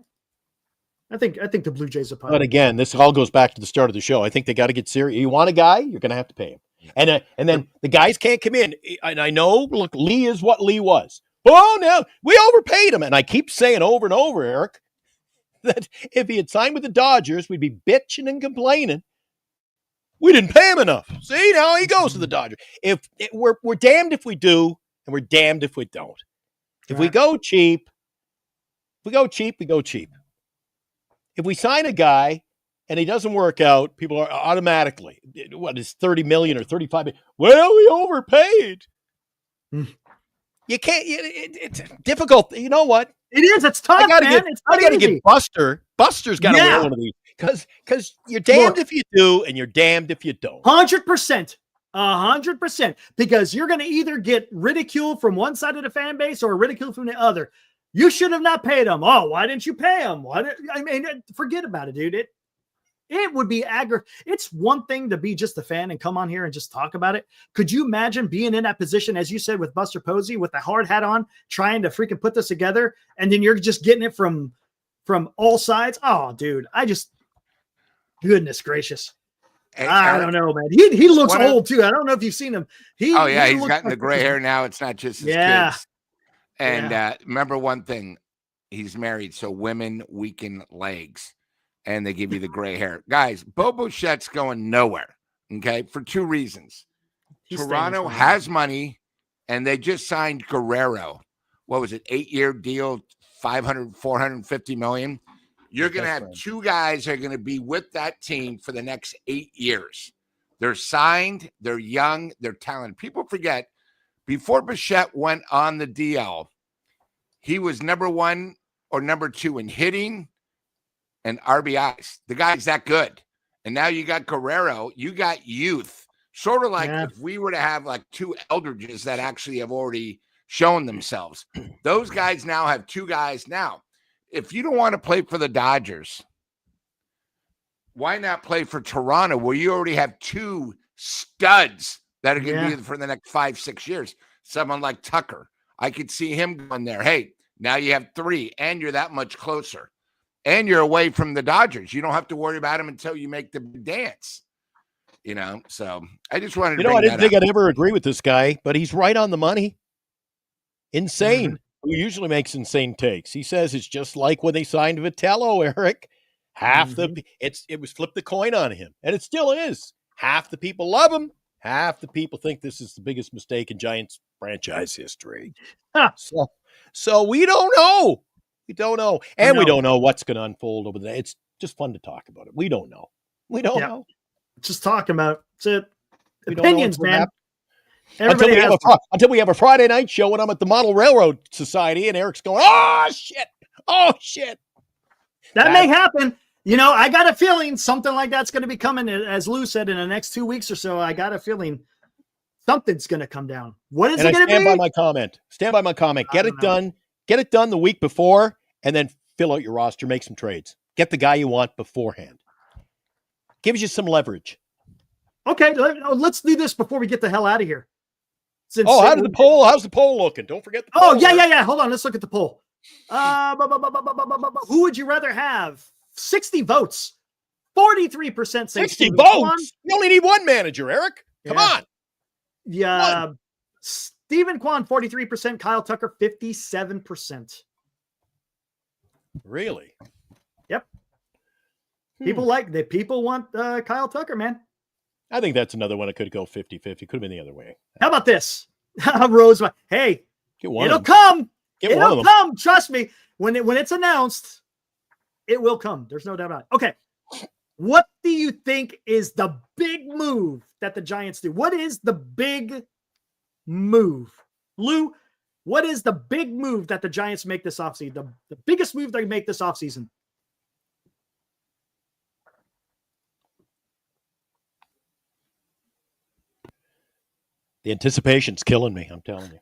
[SPEAKER 3] I think the Blue Jays are probably.
[SPEAKER 4] But again, this all goes back to the start of the show. I think they got to get serious. You want a guy, you're going to have to pay him. And then the guys can't come in. And I know, look, Lee is what Lee was. Oh, no, we overpaid him. And I keep saying over and over, Eric, that if he had signed with the Dodgers, we'd be bitching and complaining. We didn't pay him enough. See, now he goes to the Dodgers. We're damned if we do, and we're damned if we don't. If we go cheap, we go cheap. If we sign a guy and he doesn't work out, people are automatically, what is 30 million or 35 million? Well, we overpaid. You can't, it's difficult. You know what?
[SPEAKER 3] It is. It's tough, man.
[SPEAKER 4] I got to get Buster. Buster's got to wear one of these because you're damned if you do and you're damned if you don't.
[SPEAKER 3] 100%. 100%. Because you're going to either get ridiculed from one side of the fan base or ridiculed from the other. You should have not paid him. Oh, why didn't you pay him? Forget about it, dude. It would be It's one thing to be just a fan and come on here and just talk about it. Could you imagine being in that position, as you said, with Buster Posey, with the hard hat on, trying to freaking put this together, and then you're just getting it from all sides? Oh, dude, goodness gracious.
[SPEAKER 5] Hey,
[SPEAKER 3] I don't know, man. He looks old too. I don't know if you've seen him.
[SPEAKER 5] He's gotten the gray hair now. It's not just his kids. And remember one thing, he's married, so women weaken legs, and they give you the gray hair. Guys, Bo Bichette's going nowhere, okay, for 2 reasons. Toronto has money, and they just signed Guerrero. What was it, 8-year deal, 450 million? You're going to have two guys that are going to be with that team for the next 8 years. They're signed. They're young. They're talented. People forget, before Bichette went on the DL, he was number 1 or number 2 in hitting and RBIs. The guy's that good. And now you got Guerrero. You got youth. Sort of like if we were to have like 2 Eldridges that actually have already shown themselves. Those guys now have 2 guys. Now, if you don't want to play for the Dodgers, why not play for Toronto, where you already have 2 studs that are going to be for the next 5-6 years? Someone like Tucker. I could see him going there. Hey, now you have 3, and you're that much closer. And you're away from the Dodgers. You don't have to worry about them until you make the dance. So I just wanted to
[SPEAKER 4] I didn't think I'd ever agree with this guy, but he's right on the money. Insane. Who usually makes insane takes. He says it's just like when they signed Vitello, Eric. Half it was flip the coin on him, and it still is. Half the people love him. Half the people think this is the biggest mistake in Giants franchise history. So we don't know. We don't know. And we don't know what's going to unfold over there. It's just fun to talk about it. We don't know. We don't know.
[SPEAKER 3] Just talking about it. Opinions, man.
[SPEAKER 4] Until we have a Friday night show when I'm at the Model Railroad Society and Eric's going, oh, shit.
[SPEAKER 3] That may happen. I got a feeling something like that's going to be coming, as Lou said, in the next 2 weeks or so. I got a feeling something's going to come down. What is it going to be?
[SPEAKER 4] Stand by my comment. Get it done. Get it done the week before, and then fill out your roster, make some trades. Get the guy you want beforehand. Gives you some leverage.
[SPEAKER 3] Okay, let's do this before we get the hell out of here.
[SPEAKER 4] How's the poll looking? Don't forget the poll.
[SPEAKER 3] Oh, yeah. Hold on. Let's look at the poll. Who would you rather have? 60 votes. 43% say
[SPEAKER 4] 60 votes? You only need one manager, Eric. Come on.
[SPEAKER 3] Yeah. Stephen Kwan, 43%. Kyle Tucker, 57%.
[SPEAKER 4] Really?
[SPEAKER 3] Yep. People want Kyle Tucker, man.
[SPEAKER 4] I think that's another one that could go 50-50. Could have been the other way.
[SPEAKER 3] How about this? Rose, hey, it'll come. It'll come. Trust me. When it's announced, it will come. There's no doubt about it. Okay. What do you think is the big move that the Giants do? What is the big move? Lou, what is the big move that the Giants make this offseason? The biggest move they make this offseason?
[SPEAKER 4] The anticipation's killing me, I'm telling you.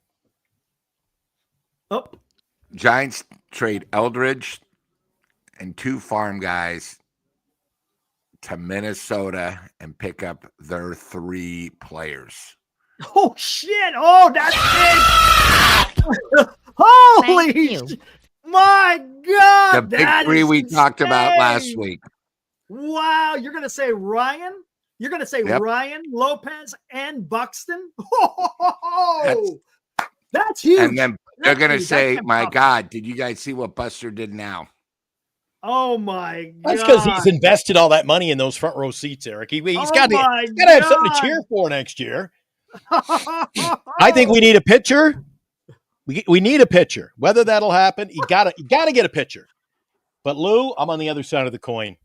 [SPEAKER 3] Oh.
[SPEAKER 5] Giants trade Eldridge and 2 farm guys to Minnesota and pick up their 3 players.
[SPEAKER 3] Oh, shit. Oh, that's big. Holy my God.
[SPEAKER 5] The big 3 we talked about last week.
[SPEAKER 3] Wow. You're going to say Ryan? You're going to say Ryan, Lopez, and Buxton? Oh, that's huge.
[SPEAKER 5] And then they're going to say, my God, did you guys see what Buster did now?
[SPEAKER 3] Oh, my God.
[SPEAKER 4] That's because he's invested all that money in those front row seats, Eric. He's got to have something to cheer for next year. I think we need a pitcher. We need a pitcher. Whether that'll happen, you gotta get a pitcher. But Lou, I'm on the other side of the coin.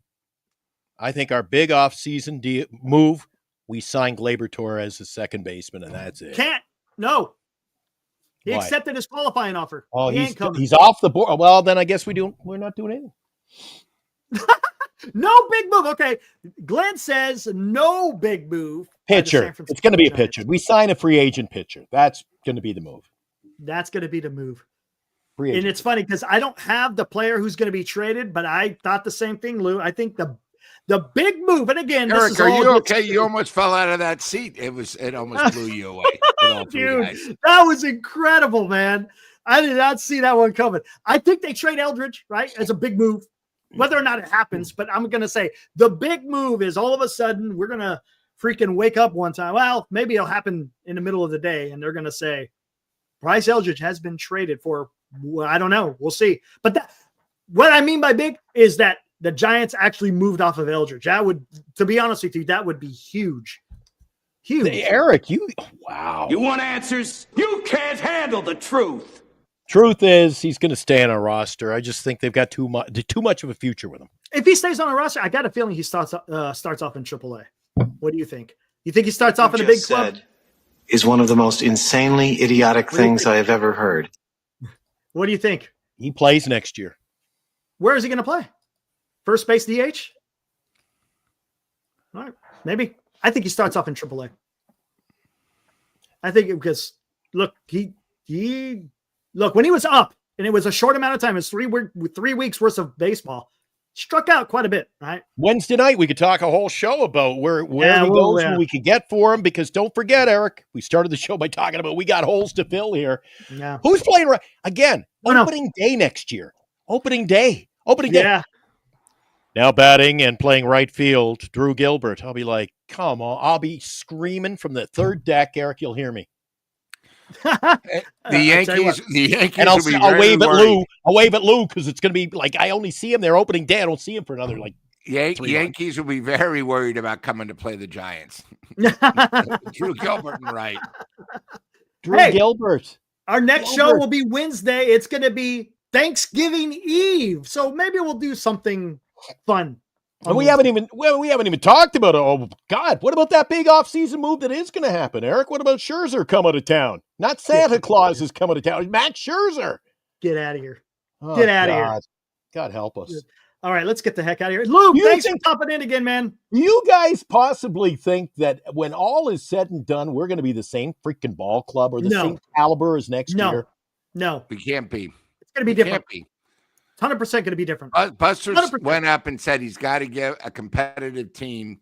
[SPEAKER 4] I think our big offseason move, we signed Gleyber Torres as second baseman, and that's it.
[SPEAKER 3] No. He accepted his qualifying offer.
[SPEAKER 4] Oh, he's off the board. Well, then I guess we're not doing anything.
[SPEAKER 3] No big move. Okay. Glenn says no big move.
[SPEAKER 4] Pitcher. It's going to be a pitcher. We sign a free agent pitcher. That's going to be the move.
[SPEAKER 3] That's going to be the move. And it's funny because I don't have the player who's going to be traded, but I thought the same thing, Lou. I think the big move, and again,
[SPEAKER 5] Eric, are you okay? You almost fell out of that seat. It almost blew you away.
[SPEAKER 3] Dude, that was incredible, man. I did not see that one coming. I think they trade Eldridge, right, as a big move. Whether or not it happens, but I'm going to say the big move is all of a sudden we're going to freaking wake up one time. Well, maybe it'll happen in the middle of the day, and they're going to say Bryce Eldridge has been traded for, I don't know. We'll see. But what I mean by big is that the Giants actually moved off of Eldridge. That would, to be honest with you, that would be huge. Huge.
[SPEAKER 4] Hey, Eric, wow.
[SPEAKER 7] You want answers? You can't handle the truth.
[SPEAKER 4] Truth is, he's going to stay on our roster. I just think they've got too much of a future with him.
[SPEAKER 3] If he stays on a roster, I got a feeling he starts off in AAA. What do you think? You think he starts off in a big club?
[SPEAKER 7] Is one of the most insanely idiotic things I have ever heard.
[SPEAKER 3] What do you think?
[SPEAKER 4] He plays next year.
[SPEAKER 3] Where is he going to play? First base DH? All right, maybe. I think he starts off in AAA. I think because look, when he was up and it was a short amount of time, it's 3 weeks worth of baseball. Struck out quite a bit, right?
[SPEAKER 4] Wednesday night, we could talk a whole show about where he goes, who we could get for him, because don't forget, Eric, we started the show by talking about we got holes to fill here.
[SPEAKER 3] Yeah.
[SPEAKER 4] Who's playing right? Again, opening day next year. Opening day.
[SPEAKER 3] Yeah.
[SPEAKER 4] Now batting and playing right field, Drew Gilbert. I'll be like, come on. I'll be screaming from the third deck, Eric. You'll hear me.
[SPEAKER 5] The Yankees.
[SPEAKER 4] And I'll wave at Lou. I'll wave at Lou because it's going to be like I only see him there opening day. I don't see him for another
[SPEAKER 5] Yankees will be very worried about coming to play the Giants. Drew Gilbert and right.
[SPEAKER 4] Drew Gilbert.
[SPEAKER 3] Our next show will be Wednesday. It's going to be Thanksgiving Eve, so maybe we'll do something fun.
[SPEAKER 4] And we haven't even talked about it. Oh God, what about that big offseason move that is going to happen, Eric? What about Scherzer coming to town? Not Santa Claus is coming to town. Matt Scherzer.
[SPEAKER 3] Get out of here.
[SPEAKER 4] Oh,
[SPEAKER 3] Get out of here.
[SPEAKER 4] God help us.
[SPEAKER 3] All right, let's get the heck out of here. Lou, thanks for popping in again, man.
[SPEAKER 4] Do you guys possibly think that when all is said and done, we're going to be the same freaking ball club or the same caliber as next year?
[SPEAKER 3] No.
[SPEAKER 5] We can't be.
[SPEAKER 3] It's going to be different. 100% going to be different.
[SPEAKER 5] Buster went up and said he's got to give a competitive team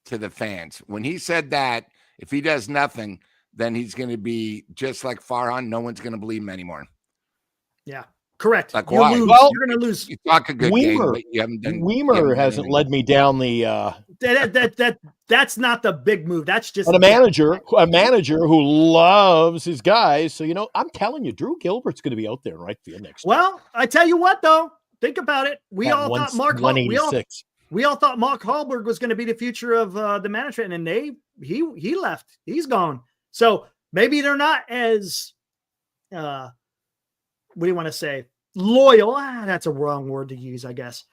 [SPEAKER 5] to the fans. When he said that, if he does nothing, then he's going to be just like Farhan. No one's going to believe him anymore.
[SPEAKER 3] Yeah, correct.
[SPEAKER 5] Like why?
[SPEAKER 3] Well, you're going to lose.
[SPEAKER 5] You talk a good game, but you haven't done.
[SPEAKER 4] Weimer hasn't led me down the.
[SPEAKER 3] That's not the big move. That's just
[SPEAKER 4] a manager who loves his guys. So I'm telling you, Drew Gilbert's going to be out there in right field next year.
[SPEAKER 3] Well, I tell you what, though, think about it. We all thought Mark Hallberg was going to be the future of the management, and he left. He's gone. So maybe they're not as what do you want to say? Loyal. That's a wrong word to use, I guess.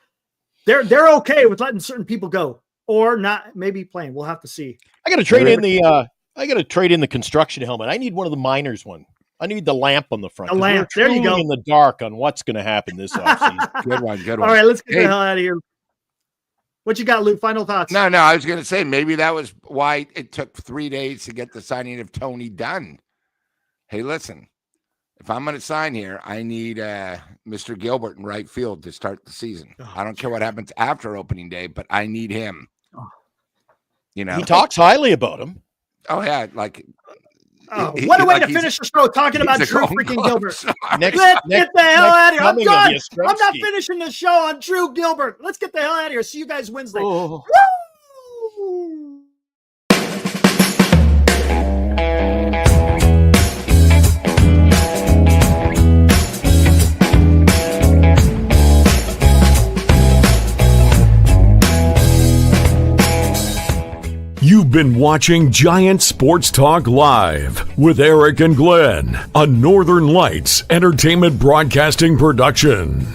[SPEAKER 3] They're okay with letting certain people go. Or not, maybe playing. We'll have to see.
[SPEAKER 4] I got to trade in the construction helmet. I need one of the miners one. I need the lamp on the front.
[SPEAKER 3] A lamp. There you go.
[SPEAKER 4] In the dark on what's going to happen this offseason.
[SPEAKER 5] Good one.
[SPEAKER 3] All right, let's get the hell out of here. What you got, Luke? Final thoughts?
[SPEAKER 5] No. I was going to say maybe that was why it took 3 days to get the signing of Tony done. Hey, listen. If I'm going to sign here, I need Mr. Gilbert in right field to start the season. I don't care what happens after opening day, but I need him. He
[SPEAKER 4] talks highly about him.
[SPEAKER 5] Oh yeah, like
[SPEAKER 3] what a way to finish the show talking about Drew freaking Gilbert. Let's get the hell out of here. I'm done. I'm not finishing the show on Drew Gilbert. Let's get the hell out of here. See you guys Wednesday. Oh. Woo!
[SPEAKER 1] You've been watching Giant Sports Talk Live with Eric and Glenn, a Northern Lights Entertainment Broadcasting production.